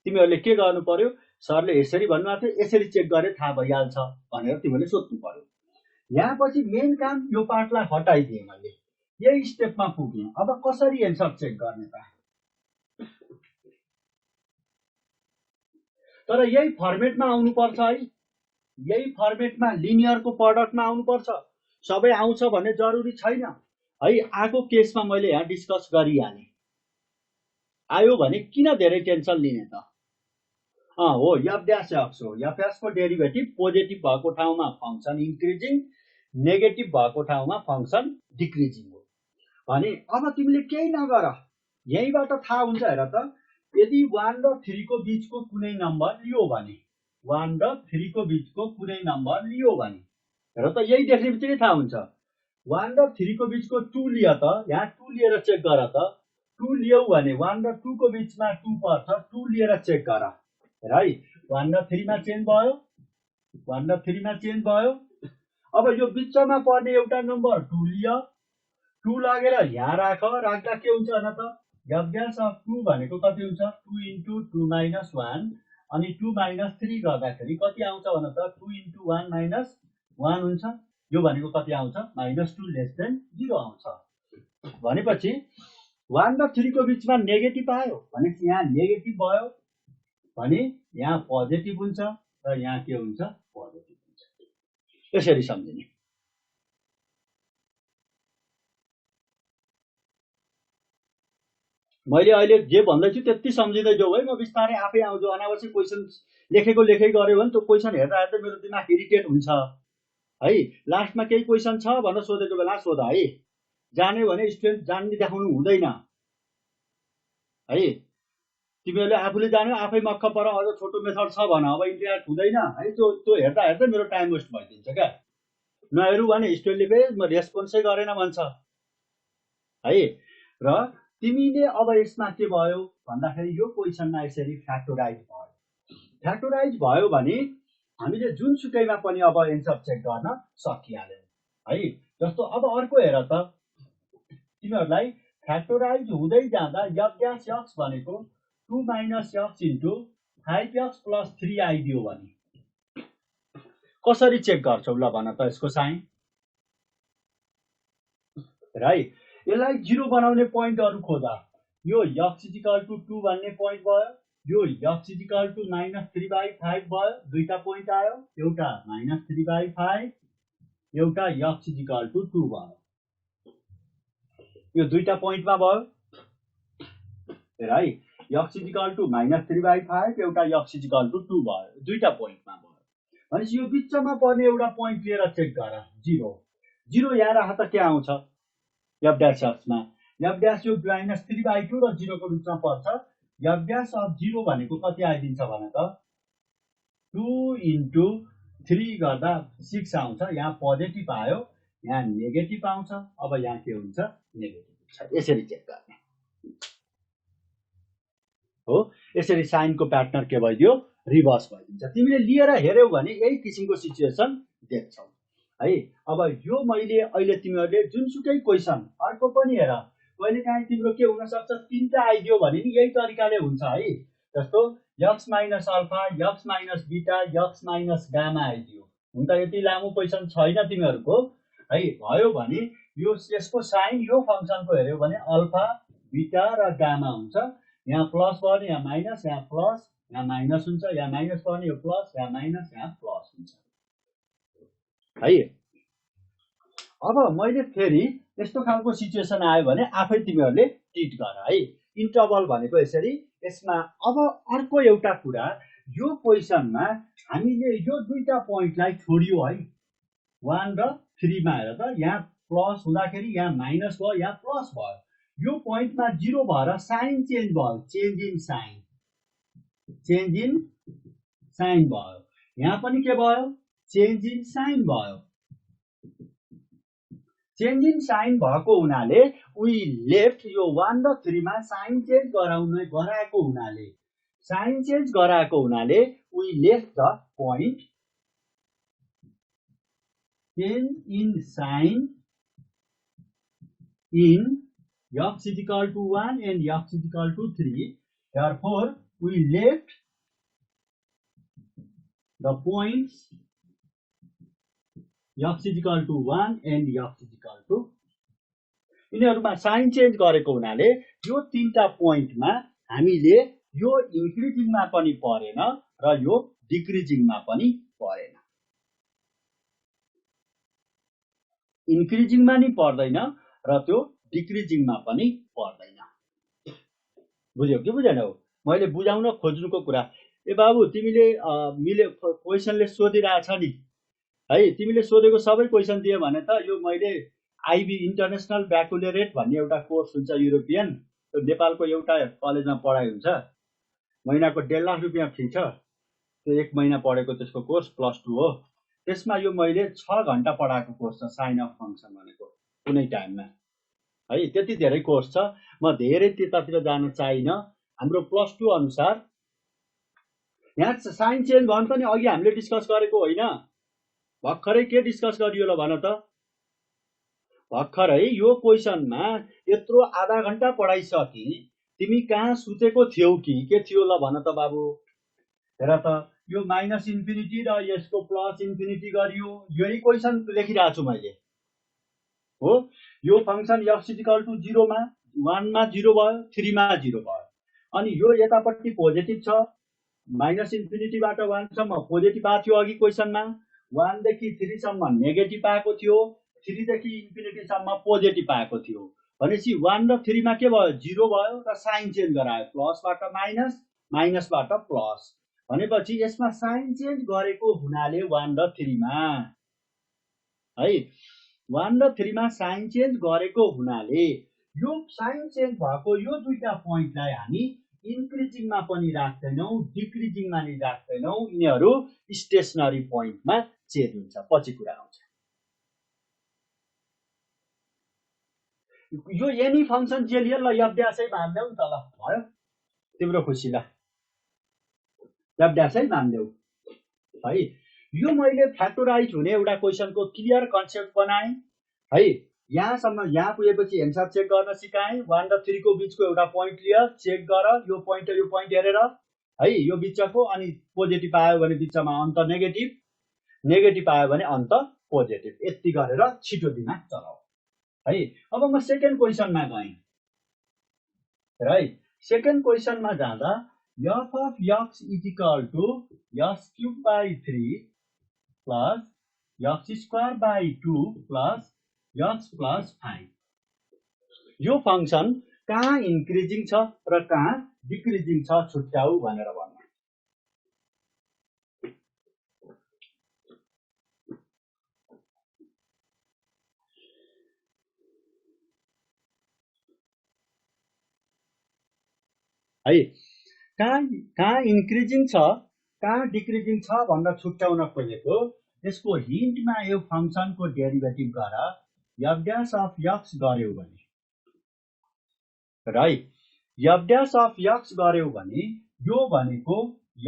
तिमीहरूले के गर्नु पर्यो, सरले यसरी भन्नुभएको थियो, यसरी चेक गरे थाहा भइहाल्छ भनेर तिमीहरूले सोध्नु पर्यो। यहाँ पछि मेन काम यो पार्टलाई हटाइदिएँ मैले, यही स्टेपमा पुग्ने। अब कसरी एन्सर चेक गर्ने त, तर यही फर्मेटमा आउनुपर्छ है, यही फर्मेटमा लिनियरको प्रडक्टमा आउनुपर्छ। सबै आउँछ भन्ने जरुरी छैन है। आएको केसमा मैले यहाँ डिस्कस गरिहालेँ, आयो भने किन धेरै टेन्सन लिने त। हो f ड्यास x हो, f ड्यास को डेरिभेटिभ पोजिटिभ भएको ठाउँमा फंक्सन इन्क्रिजिङ, नेगेटिभ भएको ठाउँमा फंक्सन डिक्रिजिङ हो भने अब तिमीले केही नगर, यहीबाट थाहा हुन्छ। हेर त, यदि 1 र 3 को बीचको कुनै नम्बर लियो भने, 1 र 3 को बीचको कुनै नम्बर लियो भने, हेर त यही देख्ने बित्तिकै थाहा हुन्छ। 1 र 3 को बीचको 2 लियो त, यहाँ 2 लिएर चेक गर त, 2 लियौ भने 1 र 2 को बीचमा 2 पर्छ, 2 लिएर चेक गर है। 1 र 3 मा चेन्ज भयो, 1 र 3 मा चेन्ज भयो। अब यो बिचमा पर्ने एउटा नम्बर 2 लियो, 2 लगेर यहाँ राख, राख्दा के हुन्छ न त, f ड्यास अफ 2 भनेको कति हुन्छ, 2 into 2 minus 1 अनि 2 minus 3 गर्दाखेरि कति आउँछ भन त, 2 into 1 minus 1 हुन्छ। यो भनेको कति आउँछ, -2 लेस देन 0 आउँछ। भनेपछि 1 र 3 को बीचमा नेगेटिभ आयो भने यहाँ नेगेटिभ भयो भने यहाँ पोजिटिभ हुन्छ र यहाँ के हुन्छ, पोजिटिभ हुन्छ। यसरी सम्झिने। मैले अहिले जे भन्दैछु त्यति सम्झिँदै जाऊ है, म बिस्तारै आफै आउँछु। अनावश्यक क्वेसन लेखेको गऱ्यो भने त्यो क्वेसन हेर्दा हेर्दै मेरो दिमाग इरिटेट हुन्छ है। लास्टमा केही क्वेसन छ भनेर सोधेको बेला सोध है, जान्यो भने स्टुडेन्ट जान्ने देखाउनु हुँदैन है। तिमीहरूले आफूले जान्यो, आफै मक्ख पर, अझ छोटो मेथड छ भन, अब इन्टरेक्ट हुँदैन है। त्यो हेर्दा हेर्दै मेरो टाइम वेस्ट भइदिन्छ क्या। नहेरौँ भने स्टुडेन्टले फेरि म रेस्पोन्सै गरेन भन्छ है। र तिमीले अब यसमा के भयो भन्दाखेरि यो क्वेसनमा यसरी फ्याक्टोराइज भयो, फ्याक्टोराइज भयो भने हामीले जुनसुकैमा पनि अब एन्सर चेक गर्न सकिहाल्यौँ है। जस्तो अब अर्को हेर त, तिमीहरूलाई फ्याक्टोराइज हुँदै जाँदा f ड्यास x भनेको 2 minus x into 5x plus 3 आइदियो भने कसरी चेक गर्छौ ल भन त यसको साइन। राइट। यसलाई 0 बनाउने पोइन्टहरु खोजा। यो x = 2 भन्ने पोइन्ट भयो, यो x = -3/5 भयो, दुईटा पोइन्ट आयो, एउटा -3/5, एउटा x = 2 भयो। यो दुईटा पोइन्टमा भयो, राइट। x = -3/5, एउटा x = 2 भयो, दुईटा पोइन्टमा भयो। भनेपछि यो बिचमा पर्ने एउटा पोइन्ट लिएर चेक गर, 0 0 यहाँ राख त के आउँछ f dash x मा f dash यो -3/2 र 0 को बिचमा पर्छ। f dash of 0 भनेको कति आइदिन्छ भने त 2 * 3 गर्दा 6 आउँछ। यहाँ पोजिटिभ आयो, यहाँ नेगेटिभ आउँछ। अब यहाँ के हुन्छ, नेगेटिभ हुन्छ। यसरी चेक गर्ने हो। यसरी साइनको प्याटर्न के भइदियो, रिभर्स भइदिन्छ। तिमीले लिएर हेर्यौ भने यही किसिमको सिचुएसन देख्छौ है। अब यो मैले अहिले तिमीहरूले जुनसुकै क्वेसन अर्को पनि हेर, कहिलेकाहीँ तिम्रो के हुन सक्छ, तीनटा आइदियो भने नि यही तरिकाले हुन्छ है। जस्तो x - alpha, x - beta, x - gamma आइदियो। हुन त यति लामो क्वेसन छैन तिमीहरूको है। भयो भने यो यसको साइन यो फंक्सनको हेर्यौ भने अल्फा, बीटा र गामा हुन्छ। यहाँ प्लस भयो भने यहाँ माइनस, यहाँ प्लस, यहाँ माइनस हुन्छ, यहाँ माइनस भयो भने यो प्लस, यहाँ माइनस, यहाँ प्लस हुन्छ है। अब मैले फेरि यस्तो खालको सिचुएसन आयो भने आफै तिमीहरूले ट्रिट गर है। इन्टरभल भनेको यसरी। यसमा अब अर्को एउटा कुरा, यो क्वेसनमा हामीले यो दुईटा पोइन्टलाई छोडियो है, 1 र 3 मा हेर त। यहाँ प्लस हुँदाखेरि यहाँ माइनस भयो, यहाँ प्लस भयो। यो पोइन्टमा 0 भएर साइन चेन्ज भयो, change in sign, change in sign भयो। यहाँ पनि के भयो, चेन्ज इन साइन भयो। चेन्ज इन साइन भएको हुनाले वी लेफ्ट यो 1 र 3 मा साइन चेन्ज गराएको हुनाले, साइन चेन्ज गराएको हुनाले we left the point change in sign in x = 1 and x = 3. Therefore, we left the points x = 1 and x = 3. यिनीहरुमा sign change गरेको हुनाले यो तीनटा पोइन्टमा हामीले यो इन्क्रिजिङमा पनि परेन र यो डिक्रिजिङमा पनि परेन। इन्क्रिजिङमा नि पर्दैन र त्यो डिक्रिजिङमा पनि पर्दैन। बुझ्यौ कि बुझेनौ? मैले बुझाउन खोज्नुको कुरा। ए बाबु तिमीले मिले क्वेसनले सोधिरहेछ नि है, तिमीले सोधेको सबै क्वेसन दिए भने त यो मैले आईबी इन्टरनेशनल ब्याकुलरेट भन्ने एउटा कोर्स हुन्छ युरोपियन, त्यो नेपालको एउटा कलेजमा पढाइ हुन्छ। महिनाको 1.5 लाख रुपैयाँ फी छ। त्यो 1 महिना पढेको त्यसको कोर्स +2 हो। त्यसमा यो मैले 6 घण्टा पढाएको कोर्स छ, साइन अफ फंक्सन भनेको कुनै टाइममा है। त्यति धेरै कोर्स छ, म धेरै त्यतातिर जान चाहिन। हाम्रो +2 अनुसार यहाँ साइन चेन्ज भन्न पनि अघि हामीले डिस्कस गरेको होइन। भर्खरै के डिस्कस गरियो ल भन त? भर्खरै यो क्वेसनमा यत्रो आधा घण्टा पढाइसकि तिमी कहाँ सुतेको थियौ कि के थियो ल भन त बाबु? हेर त, यो -इन्फिनिटी र यसको +इन्फिनिटी गरियो। यही क्वेसन लेखिरहेको छु मैले हो। यो फंक्सन x = 0 मा 1 मा 0 भयो, 3 मा 0 भयो। अनि यो यतापट्टि पोजिटिभ छ, -इन्फिनिटी बाट 1 सम्म पोजिटिभ आएको थियो अघि क्वेसनमा, 1 देखि 3 सम्म नेगेटिभ आएको थियो, 3 देखि इन्फिनिटी सम्म पोजिटिभ आएको थियो। भनेपछि 1 र 3 मा के भयो, 0 भयो र साइन चेन्ज गरायो, प्लसबाट माइनस, माइनसबाट प्लस। भनेपछि यसमा साइन चेन्ज गरेको हुनाले 1 र 3 मा है, 1 र 3 मा साइन चेन्ज गरेको हुनाले यो साइन चेन्ज भएको यो दुईटा पोइन्टलाई हामी इन्क्रिजिङमा पनि राख्दैनौ, डिक्रिजिङमा नि राख्दैनौ। यिनीहरु स्टेशनरी पोइन्टमा चेन्ज हुन्छ, पछि कुरा आउँछ। यो एनी फंक्सन जे लियो ल f ड्याशै मान्देऊ नि त ल, भयो तिम्रो खुसी ल, f ड्याशै मान्देऊ है। यो मैले फ्याक्टराइज हुने एउटा क्वेसनको क्लियर कन्सेप्ट बनाए है। यहाँसम्म, यहाँ पुगेपछि एन्सर चेक गर्न सिकाएँ। 1 र 3 को बीचको एउटा पोइन्ट लिएर चेक गर, यो पोइन्ट हेरेर है, यो बीचको। अनि पोजिटिभ आयो भने बीचमा अन्त नेगेटिभ, नेगेटिभ आयो भने अन्त पोजिटिभ। यति गरेर छिटो दिमाग चलाऊ। है। अब म सेकेन्ड क्वेसनमा गएँ, राइट। सेकेन्ड क्वेसनमा जाँदा f of x is equal to x cube by 3 plus x square by 2 plus x plus 5। यो फंक्सन कहाँ इन्क्रिजिङ छ र कहाँ डिक्रिजिङ छ छुट्याउ भनेर भन्नु है। कहाँ इन्क्रिजिङ छ कहाँ डिक्रिजिङ छ भनेर छुट्याउन खोजेको, यसको हिन्टमा यो फंक्सनको डेरिभेटिभ गर f dash of x गर्यौ भने, right. f dash of x गर्यौ भने यो भनेको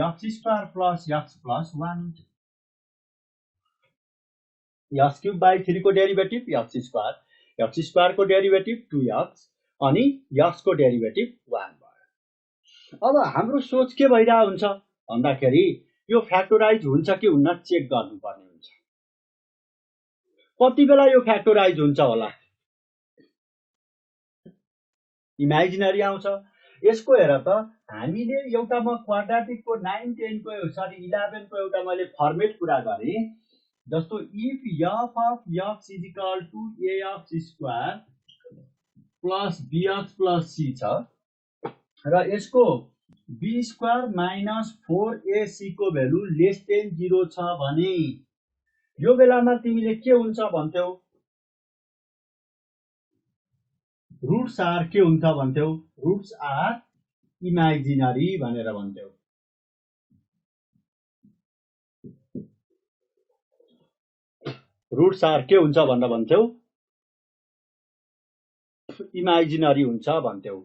x square plus x plus 1 हुन्छ। x क्यूब बाई 3 को डेरिभेटिभ x स्क्वायर को डेरिभेटिभ 2x अनि x को डेरिभेटिभ 1 भयो। अब हाम्रो सोच के भइरहेको हुन्छ भन्दाखेरि यो फ्याक्टोराइज हुन्छ कि हुन्न चेक गर्नुपर्ने हुन्छ। कति बेला यो फ्याक्टोराइज हुन्छ होला, इमेजिनरी आउँछ। यसको हेर त, हामीले एउटा म क्वाड्रेटिकको 9 10 को सरी 11 को एउटा मैले फर्मेट कुरा गरे, जस्तो if f of x is equal to ax square plus bx plus c छ र यसको b square minus 4ac को भ्यालु लेस देन 0 छ भने यो बेलामा तिमीले के हुन्छ भन्थ्यौ, रुट्स आर के हुन्छ भन्थ्यौ, रुट्स आर इमेजिनरी भनेर भन्थ्यौ। रुट्स आर के हुन्छ भनेर भन्थ्यौ, इमेजिनरी हुन्छ भन्थ्यौ।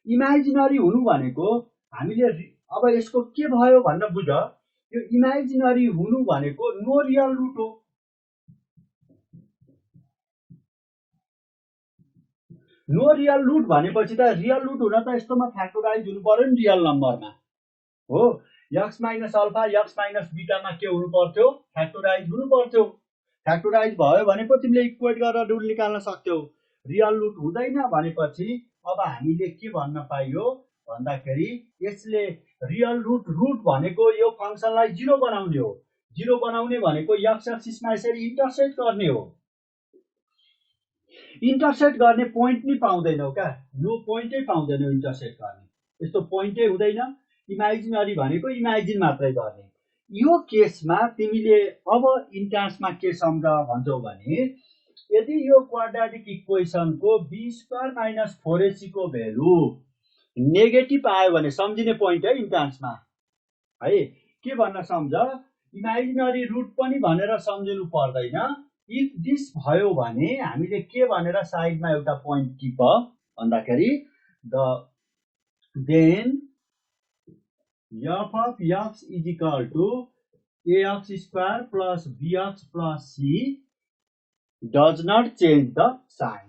इमेजिनरी हुनु भनेको हामीले अब यसको के भयो भनेर बुझ, यो इमेजिनरी हुनु भनेको नो रियल रुट हो। नो रियल रुट भनेपछि त रियल रुट हुन त यस्तोमा फ्याक्टोराइज हुनु पर्यो नि रियल नम्बरमा हो। x minus alpha x minus बीटामा के हुनु पर्थ्यो, फ्याक्टोराइज हुनु पर्थ्यो। फ्याक्टोराइज भयो भने पो तिमीले इक्वेट गरेर रुट निकाल्न सक्थ्यौ। रियल रुट हुँदैन भनेपछि अब हामीले के भन्न पाइयो भन्दाखेरि यसले रियल रुट भनेको यो फंक्सनलाई 0 बनाउने हो। 0 बनाउने भनेको x एक्सिसमा यसरी इन्टरसेक्ट गर्ने हो। इन्टरसेक्ट गर्ने पोइन्ट नि पाउँदैनौ क्या, नो पोइन्टै पाउँदैनौ इन्टरसेक्ट गर्ने, यस्तो पोइन्टै हुँदैन। इमेजिनरी भनेको इमेजिन मात्रै गर्ने। यो केसमा तिमीले अब इन्ट्रान्समा के सम्झ भन्छौ भने, यदि यो क्वाड्रेटिक इक्वेसनको b स्क्वायर माइनस 4ac को भ्यालु नेगेटिभ आयो भने सम्झिने पोइन्ट है इन्ट्रान्समा है। के भन्न सम्झ, इमेजिनरी रुट पनि भनेर सम्झिनु पर्दैन। इफ दिस भयो भने हामीले के भनेर साइडमा एउटा पोइन्ट टिप भन्दाखेरि then f of x is equal to ax square plus bx plus c does not change the sign,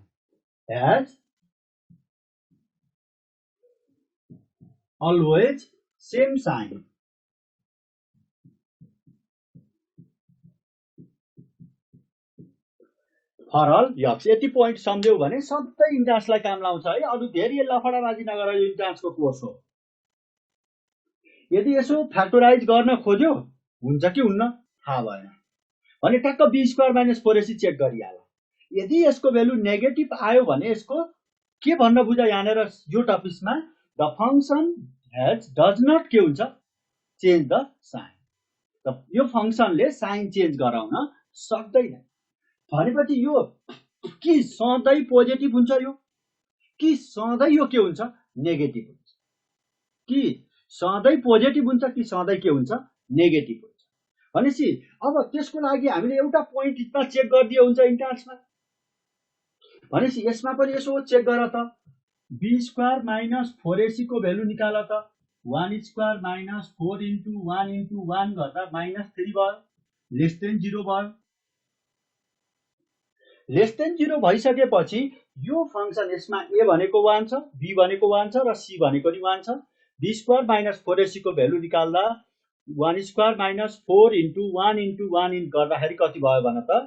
as always same sign। For all x. यति पोइन्ट सम्झ्यौ भने सधैँ इन्ट्रान्सलाई काम लाउँछ है। अरू धेरै लफडाबाजी नगर, यो इन्ट्रान्सको कोर्स हो। यदि यसो फ्याक्टोराइज गर्न खोज्यो हुन्छ कि हुन्न थाहा भएन भने टक्क b square minus 4ac check गरिहाल। यदि यसको भ्यालु नेगेटिभ आयो भने यसको के भन्न बुझ यहाँनिर यो टपिक्समा, the function has does not के हुन्छ चेन्ज द साइन। यो फंक्सनले साइन चेन्ज गराउन सक्दैन भनेपछि यो कि सधैँ पोजिटिभ हुन्छ यो, कि सधैँ यो के हुन्छ नेगेटिभ हुन्छ, कि सधैँ पोजिटिभ हुन्छ कि सधैँ के हुन्छ नेगेटिभ हुन्छ। भनेपछि अब त्यसको लागि हामीले एउटा पोइन्ट इतना चेक गरिदियो हुन्छ इन्ट्रान्समा। भनेपछि यसमा पनि यसो चेक गर त, b स्क्वायर माइनस 4ac को भ्यालु निकाल त। 1 स्क्वायर माइनस 4 into 1 into 1 गर्दा माइनस 3 भयो, लेस देन 0 भयो। लेस देन 0 भइसकेपछि यो फंक्सन यसमा a भनेको 1 छ, b भनेको 1 छ र c भनेको नि 1 छ। b स्क्वायर माइनस 4ac को भ्यालु निकाल्दा 1 स्क्वायर माइनस 4 into 1 into 1 गर्दाखेरि कति भयो भन त,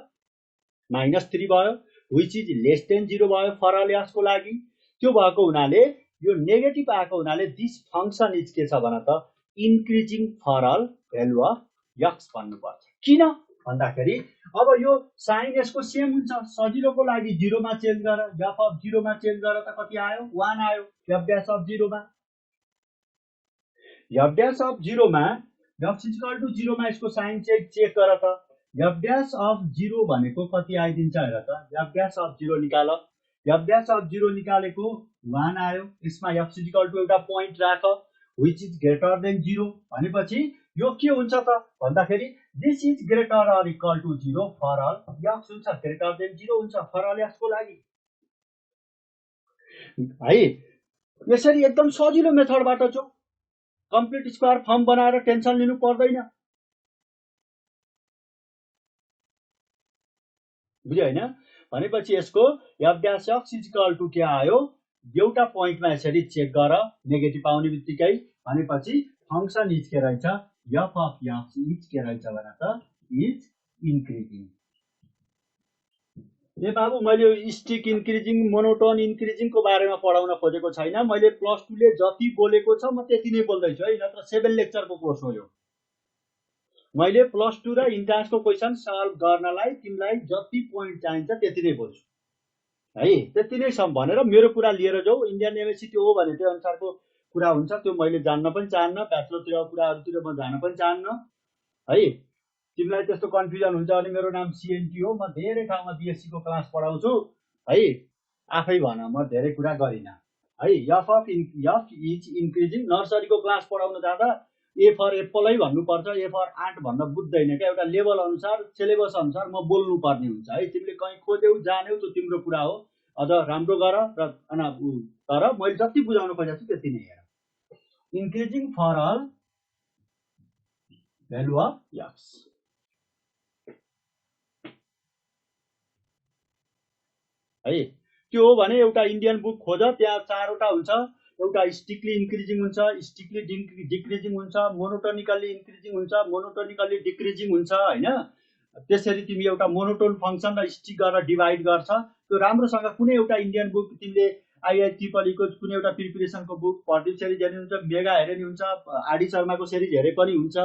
माइनस 3 भयो। which is less than 0 भयो for all x को लागि। त्यो भएको हुनाले यो नेगेटिभ आएको हुनाले दिस फंक्सन इज के छ भन त increasing for all value of x भन्नुपर्छ। किन भन्दाखेरि अब यो साइन यसको सेम हुन्छ, सजिलोको लागि 0 मा चेन्ज गर, f अफ 0 मा चेन्ज गर त कति आयो 1 आयो। f डैश अफ 0 मा f डैश अफ 0 मा f इक्वल टु 0 मा यसको साइन चेक गर त f डैश अफ 0 भनेको कति आइदिन्छ हेर त f डैश अफ 0 निकाल, f डैश अफ 0 निकालेको 1 आयो। यसमा f इक्वल टु एउटा पोइन्ट राख which is greater than 0 भनेपछि यो के हुन्छ त भन्दाखेरि this is greater or equal to 0 for all x हुन्छ, greater than 0 हुन्छ for all x को लागि है। यसरी एकदम सजिलो मेथडबाट जो कम्प्लिट स्क्वायर फर्म बनाएर टेन्सन लिनु पर्दैन, बुझ्यो हैन। भनेपछि यसको f dash x equal to के आयो एउटा पोइन्टमा यसरी चेक गर नेगेटिभ आउने बित्तिकै, भनेपछि फंक्सन इज के रहेछ f अफ x इज के रहेछ भन त इज इन्क्रिजिङ। ए बाबु मैले स्टिक इन्क्रिजिङ मोनोटोन इन्क्रिजिङ को बारेमा पढाउन खोजेको छैन, मैले प्लस 2 ले जति बोलेको छ म त्यति नै बोल्दै छु है, नत्र 7 लेक्चर को कोर्स हो यो। मैले प्लस 2 र इन्ट्रान्स को क्वेशन सल्भ गर्नलाई तिमीलाई जति पोइन्ट चाहिन्छ त्यति नै बोल्छु है, त्यति नै सम भनेर मेरो कुरा लिएर जाऊ। इन्डियन युनिभर्सिटी हो भने त्यो अनुसारको कुरा हुन्छ, त्यो मैले जान्न पनि चाहन्न, ब्याचलरतिर कुराहरुतिर म जान पनि चाहन्न है। तिमीलाई त्यस्तो कन्फ्युजन हुन्छ भने मेरो नाम सीएनटी हो, म धेरै ठाउँमा बीएससी को क्लास पढाउँछु है, आफै भन म धेरै कुरा गरिन है। f of f is increasing nursery को क्लास पढाउन जाँदा ए फर एप्पल है भन्नुपर्छ, ए फर आँट भन्न बुझ्दैन क्या, एउटा लेभल अनुसार सिलेबस अनुसार म बोल्नु पर्ने हुन्छ है। तिमीले कहीँ खोज्यौ जान्यौ त्यो तिम्रो कुरा हो, अझ राम्रो गर र तर मैले जति बुझाउन खोजेको छु त्यति नै हेर। Increasing for all value of x है। त्यो हो भने एउटा इन्डियन बुक खोज, त्यहाँ 4 वटा हुन्छ, एउटा स्टिकली इन्क्रिजिङ हुन्छ, स्टिकली डिक्रिजिङ हुन्छ, मोनोटोनिकली इन्क्रिजिङ हुन्छ, मोनोटोनिकली डिक्रिजिङ हुन्छ हैन। त्यसरी तिमी एउटा मोनोटोन फंक्सन र स्टिक गरेर डिवाइड गर्छ। त्यो राम्रोसँग कुनै एउटा इन्डियन बुक तिमीले आईआईटी को कुनै एउटा प्रिपरेसन को बुक प्रदीप सेरिज हेर्ने हुन्छ, मेगा हेरे नि हुन्छ, आडी शर्मा को सेरिज हेरे पनि हुन्छ,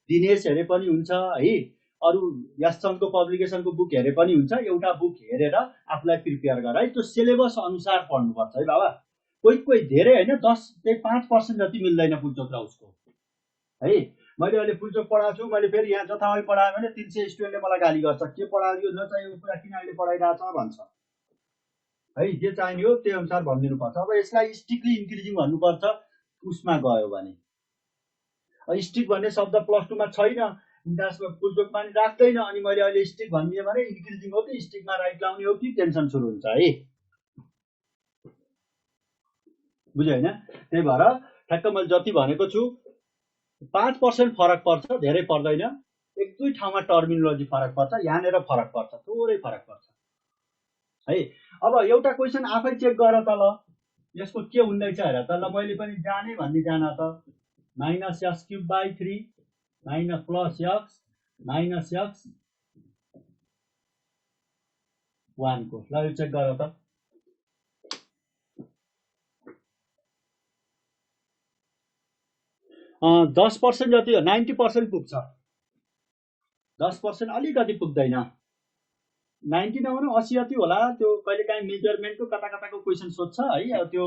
दिनेश हेरे पनि हुन्छ है, अरु यशचन्द्र को पब्लिकेसन को बुक हेरे पनि हुन्छ। एउटा बुक हेरेर आफुलाई प्रिपेयर गर है, त्यो सिलेबस अनुसार पढ्नु पर्छ है बाबा। कोही धेरै हैन 10 5% जति मिल्दैन फुलचोक र उसको है। मैले अहिले फुलचोक पढाएको छु, मैले फेरि यहाँ जथाभावी पढाएँ भने 300 स्टुडेन्टले मलाई गाली गर्छ, के पढायो नचाहिएको कुरा किन अहिले पढाइरहेछ भन्छ है। जे चाहिने हो त्यही अनुसार भनिदिनु पर्छ। अब यसलाई स्टिकली इन्क्रिजिङ भन्नुपर्छ उसमा गयो भने। स्टिक भन्ने शब्द प्लस 2 मा छैन, इन्ट्रान्समा फुलचोकमा नि राख्दैन, अनि मैले अहिले स्टिक भनिदिएँ भने इन्क्रिजिङ हो कि स्टिकमा राइट लाउने हो कि टेन्सन सुरु हुन्छ है, बुझ्यो हैन। त्यही भएर ठ्याक्क मैले जति भनेको छु 5% फरक पर्छ, धेरै पर्दैन, एक दुई ठाउँमा टर्मिनोलोजी फरक पर्छ, यहाँनेर फरक पर्छ, थोरै फरक पर्छ है। अब एउटा क्वेशन आफै चेक गर त ल, यसको के हुँदैछ हेर त ल। मैले पनि जाने भन्ने जान त -x³/3 minus plus x minus x 1 को ल यो चेक गर त। 10% जति हो, 90% पुग्छ, 10% अलिकति पुग्दैन, 90 नभनु 80 जति होला। त्यो कहिलेकाहीँ मेजरमेन्टको कता कताको क्वेशन सोध्छ है, त्यो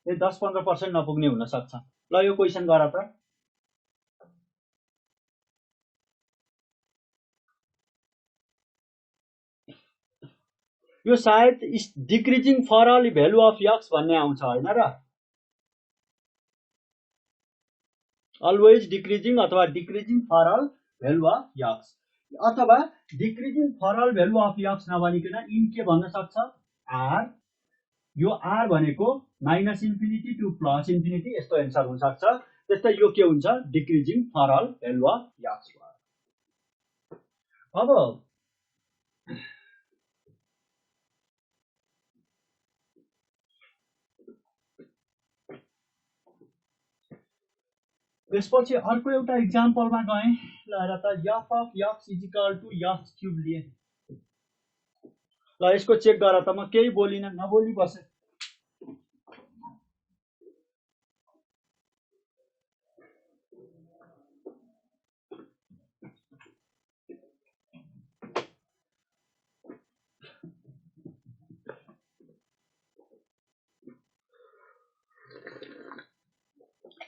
10-15% नपुग्ने हुन सक्छ। ल यो क्वेशन गर त। यो सायद decreasing for all value of x भन्ने आउँछ हैन र, अलवेज डिक्रिजिङ अथवा decreasing for all value of x, अथवा decreasing for all value of x नभनिकन इन के भन्न सक्छ r। यो r भनेको -इन्फिनिटी टु प्लस इन्फिनिटी यस्तो एन्सर हुन सक्छ। त्यस्तै यो के हुन्छ decreasing for all value of x। अब त्यसपछि अर्को एउटा एक्जाम्पलमा गए ल हेर त f of x is equal to x³ लिए। ल यसको चेक गर त, म केही बोलिन, नबोली बसे।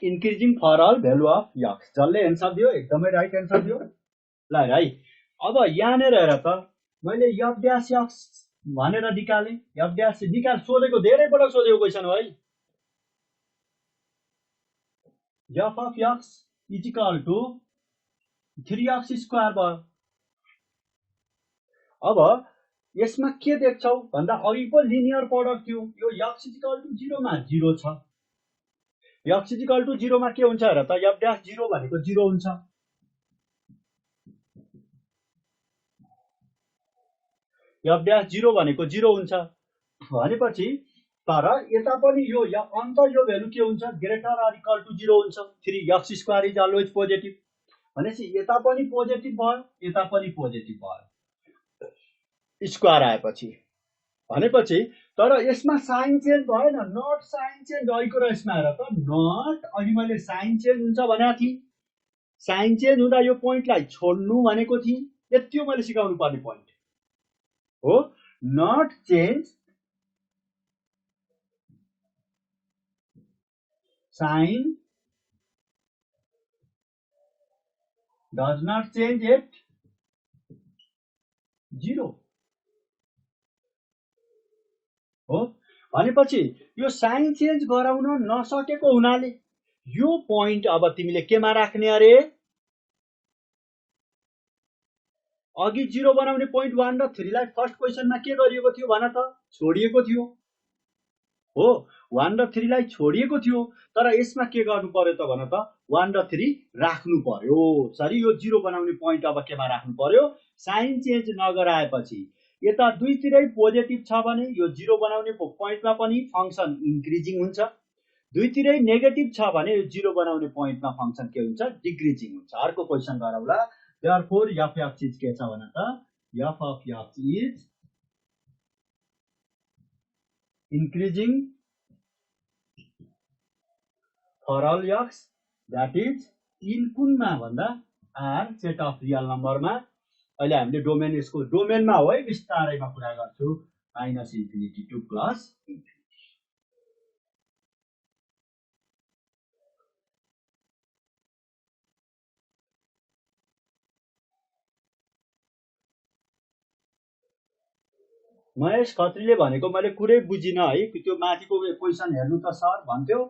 Increasing for all value of x, जसले एन्सर दियो एकदमै राइट एन्सर दियो। ल है, अब यहाँनिर हेर त, मैले एफ ड्यास यक्स भनेर निकालेँ, एफ ड्यास निकाल सोधेको, धेरै पटक सोधेको क्वेसन हो है। F of x is equal to 3x square भयो। अब यसमा के देख्छौ भन्दा अघि पो लिनियर प्रोडक्ट थियो, यो x इज इक्वल टु 0 मा 0 छ। x इज इक्वल टु 0 मा के हुन्छ हेर त, एफ ड्यास 0 भनेको 0 हुन्छ। एफ ड्यास 0 भनेको 0 हुन्छ भनेपछि, तर यता पनि यो अन्त यो भ्यालु के हुन्छ, ग्रेटर अर इक्वल टु 0 हुन्छ। 3x square is always positive भनेपछि यता पनि पोजिटिभ भयो, यता पनि पोजिटिभ भयो स्क्वायर आएपछि भनेपछि। तर यसमा साइन चेन्ज भएन, नट साइन चेन्ज अहिलेको र यसमा हेर त, नट अघि मैले साइन चेन्ज हुन्छ भनेको थिएँ, साइन चेन्ज हुँदा यो पोइन्टलाई छोड्नु भनेको थिएँ, यति हो मैले सिकाउनु पर्ने पोइन्ट हो। Not change sign does not change at 0 हो भनेपछि यो साइन चेन्ज गराउन नसकेको हुनाले यो पोइन्ट अब तिमीले केमा राख्ने अरे, अघि 0 बनाउने पोइन्ट 1 र 3 लाई फर्स्ट क्वेसनमा के गरिएको थियो भन त, छोडिएको थियो हो। 1 र 3 लाई छोडिएको थियो, तर यसमा के गर्नु पर्यो त भन त, 1 र 3 राख्नु पर्यो। सरी, यो 0 बनाउने पोइन्ट अब केमा राख्नु पर्यो, साइन चेन्ज नगराएपछि। यता दुईतिरै पोजिटिभ छ भने यो 0 बनाउने पोइन्टमा पनि फंक्सन इन्क्रिजिङ हुन्छ, दुईतिरै नेगेटिभ छ भने यो 0 बनाउने पोइन्टमा फंक्सन के हुन्छ, डिक्रिजिङ हुन्छ। अर्को क्वेसन गरौँला। Therefore, f of x के छ भन त, f of x is increasing for all x, that is in कुनमा भन्दा r सेट अफ रियल नम्बरमा। अहिले हामीले डोमेन, यसको डोमेनमा हो है, विस्तारैमा कुरा गर्छु, -infinity to plus infinity. Mahesh खत्रीले भनेको मैले कुरै बुझिन है, त्यो माथिको क्वेसन हेर्नु त सर भन्थ्यो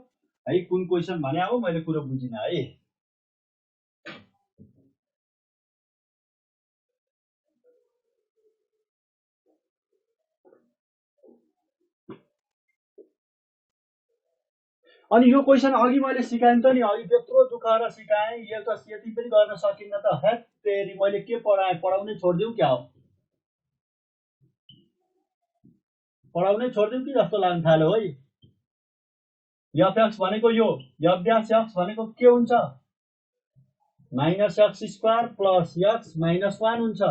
है, कुन क्वेसन भने हो मैले कुरो बुझिन है। अनि यो क्वेसन अघि मैले सिकाएँ त नि, अघि त्यत्रो दुःख र सिकाएँ, यो त यति पनि गर्न सकिन्न त। हेट तेरी, मैले के पढाएँ, पढाउनै छोडिदिउँ क्या हो, पढाउनै छोडिदिउँ कि जस्तो लाग्न थाल्यो है। एफ एक्स भनेको यो, एफ ड्यास एक्स भनेको के हुन्छ, -x स्क्वायर प्लस x -1 हुन्छ।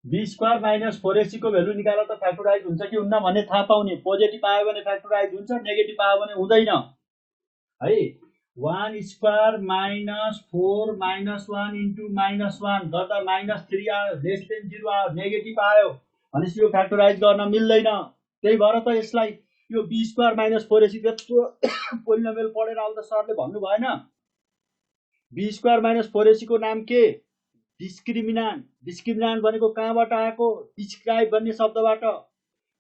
b स्क्वायर माइनस 4ac को भ्यालु निकाल्दा त फ्याक्टराइज हुन्छ कि हुन्न भन्ने थाहा पाउने। पोजिटिभ आयो भने फ्याक्टराइज हुन्छ, नेगेटिभ आयो भने हुँदैन है। 1 स्क्वायर -4 -1 इन्टु -1 गर्दा -3 आयो, लेस देन 0 आयो, नेगेटिभ आयो भनेपछि यो फ्याक्टराइज गर्न मिल्दैन। त्यही भएर त यसलाई यो b स्क्वायर -4ac त्यत्रो पोलिनोमियल पढेर आउँदा सरले भन्नु भएन, b स्क्वायर -4ac को नाम के, डिस्क्रिमिनान्ट। डिस्क्रिमिनान्ट भनेको कहाँबाट आएको, डिस्क्राइब भन्ने शब्दबाट।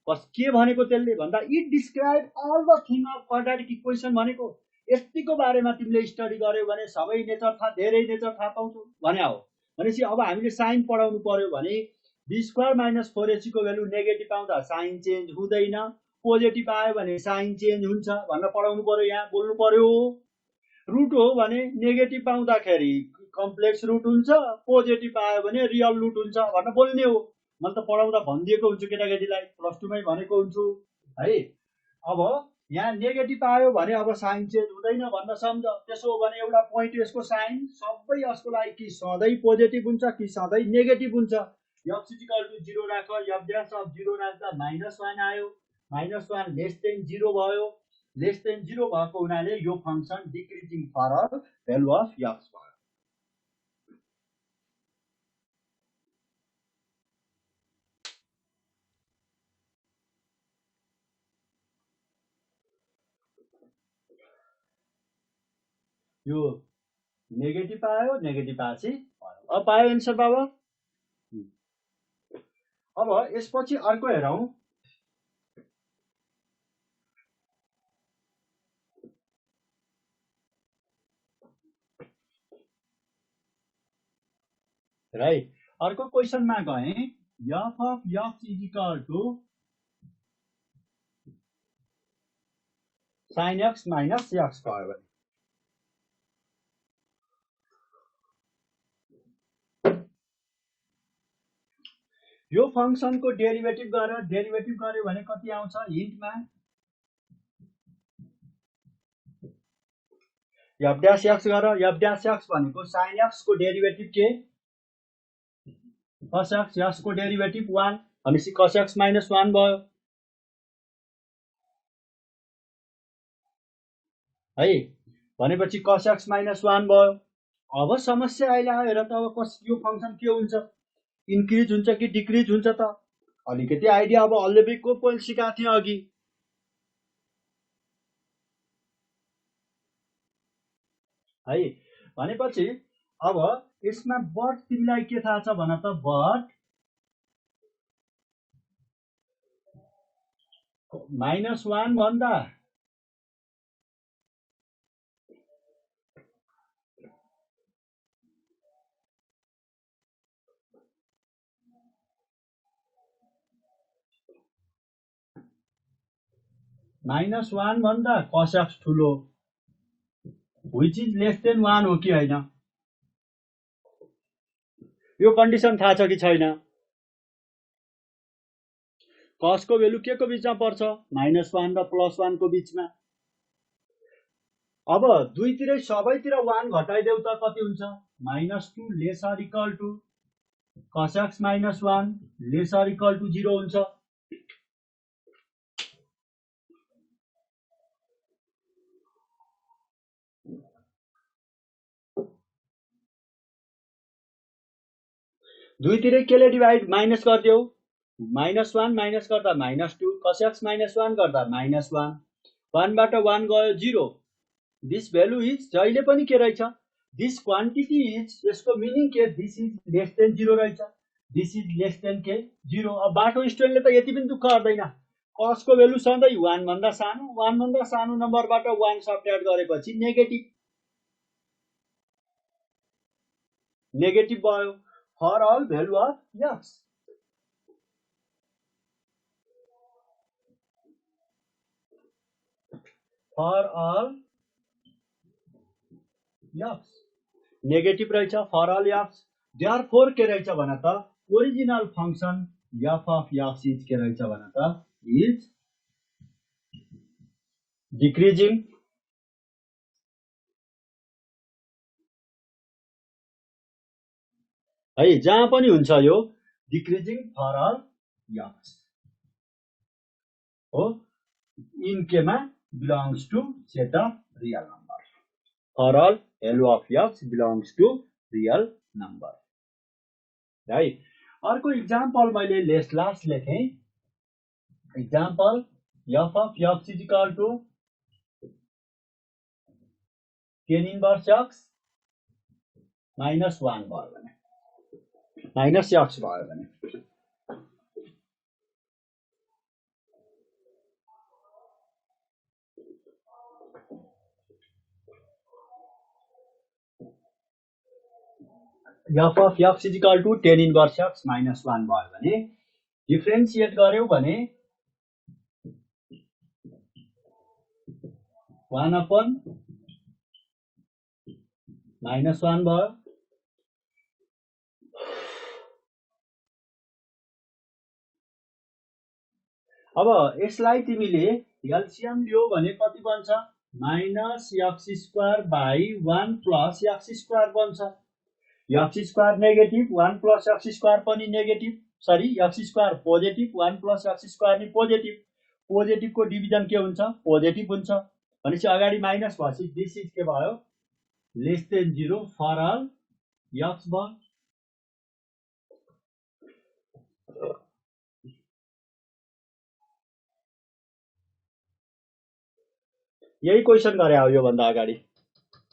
बस के भनेको त्यसले भन्दा, it describe all the thing of quadratic equation भनेको। यतिको बारेमा तिमीले स्टडी गर्यौ भने सबै नेचर थाहा, धेरै नेचर थाहा पाउँछौ भने हो। भनेपछि अब हामीले साइन पढाउनु पर्यो भने b स्क्वायर -4ac को भ्यालु नेगेटिभ आउँदा साइन चेन्ज हुँदैन, पोजिटिभ आयो भने साइन चेन्ज हुन्छ भनेर पढाउनु पर्यो, यहाँ बोल्नु पर्यो। रुट हो भने नेगेटिभ आउँदाखेरि कम्प्लेक्स रुट हुन्छ, पोजिटिभ आयो भने रियल रुट हुन्छ भनेर बोल्ने हो। मैले त पढाउँदा भनिदिएको हुन्छु केटाकेटीलाई, +2 मै भनेको हुन्छु है। अब यहाँ नेगेटिभ आयो भने अब साइन चेन्ज हुँदैन भन्न सम्झ। त्यसो हो भने एउटा पोइन्ट यसको साइन सबै यसको लागि कि सधैँ पोजिटिभ हुन्छ कि सधैँ नेगेटिभ हुन्छ, x इक्वल टु 0 राख, f ड्यास अफ 0 राख्दा -1 आयो, -1 लेस देन 0 भयो, लेस देन 0 भएको हुनाले यो function decreasing for all value of x भयो। यो नेगेटिभ आयो, नेगेटिभ आएपछि भयो। अब पायो एन्सर बाबा। अब यसपछि अर्को हेरौं। राइट, अर्को क्वेसनमा गए f of x is equal to sin x minus x भयो भने यो फंक्सनको डेरिभेटिभ गर्यो भने कति आउँछ हिन्टमा f ड्यास x गर, f ड्यास x भनेको sin x को डेरिभेटिभ के cos x को डेरिभेटिभ 1 भनेपछि cos x माइनस 1 भयो है, भनेपछि cos x माइनस 1 भयो। अब समस्या अहिले आयो हेर त, अब कस यो फंक्सन के हुन्छ, इन्क्रिज हुन्छ कि डिक्रिज हुन्छ त? अलिकति आइडिया अब अल्जेब्रिकको पोइन्ट सिकाएको थिएँ अघि है। भनेपछि अब यसमा बट तिमीलाई के थाहा छ भन त, बट -1 भन्दा -1 भन्दा cos x ठुलो, which is less than 1 हो कि हैन? यो कन्डिसन थाहा छ कि छैन? cos को भेल्यु के को बीचमा पर्छ, -1 र +1 को बीचमा। अब दुईतिरै सबैतिर 1 घटाइदेऊ त कति हुन्छ, -2 lesser equal to cos x minus 1 lesser equal to 0 हुन्छ। दुईतिरै केले डिभाइड माइनस गरिदेऊ, -1 माइनस गर्दा -2, cos x माइनस 1 गर्दा -1, 1 बाट 1 गयो 0। दिस भ्यालु इज जहिले पनि के रहेछ, दिस क्वान्टिटी इज, यसको मिनिङ के, दिस इज लेस देन 0 रहेछ, दिस इज लेस देन के 0। अब बाटो स्टुडेन्टले त यति पनि दुःख गर्दैन, cos को भ्यालु सधैँ 1 भन्दा सानो, 1 भन्दा सानो नम्बरबाट 1 सब्ट्र्याक्ट गरेपछि नेगेटिभ भयो for all value of x। For all x negative रहेछ फर अल x। देयरफोर के रहेछ भन त, original function f of x is के रहेछ भन त, इज डिक्रिजिङ है, जहाँ पनि हुन्छ यो डिक्रिजिङ फर अल x हो, इन केमा belongs to set of real number, for all value of x belongs to real number है। अर्को इक्जाम्पल मैले लास्ट लेखेँ, example f of x is equal to tan inverse x minus 1 भयो भने, माइनस x भयो भने f of x is equal to tan inverse x minus 1 भयो भने डिफरेन्सिएट गर्यौ भने 1 अपन माइनस 1 भयो। अब यसलाई तिमीले एलसीएम लियो भने कति बन्छ, -x² / 1 + x² बन्छ। X square negative 1 plus x square पनि negative, sorry x square positive 1 plus x square नि पोजिटिभ। पोजिटिभको डिभिजन के हुन्छ? पोजिटिभ हुन्छ। भनेपछि अगाडि माइनस भएपछि दिस इज के भयो? Less than 0 for all x भयो। यही क्वेसन गरे हो योभन्दा अगाडि,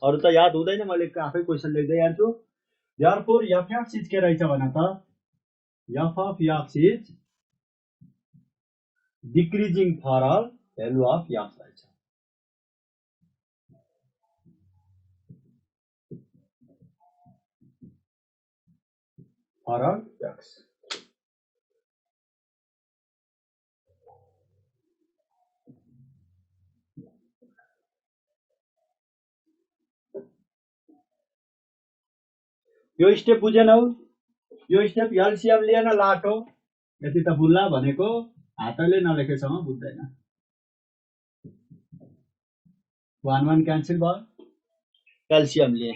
अरू त याद हुँदैन, मैले आफै क्वेसन लेख्दै जान्छु। देयरफोर एफ एक्स इज के रहेछ भन त? F of x is decreasing for all value of x रहेछ। For all x. यो स्टेप बुझेनौ? यो स्टेप एलसीएम लिएन लाटो, यति त बुल्ला भनेको, हातले नलेखेसम्म बुझ्दैन। 1 1 क्यान्सल भयो, एलसीएम लिए।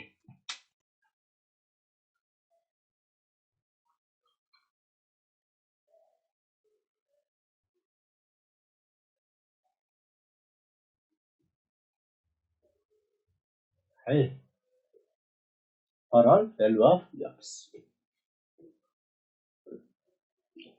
है for all value of x.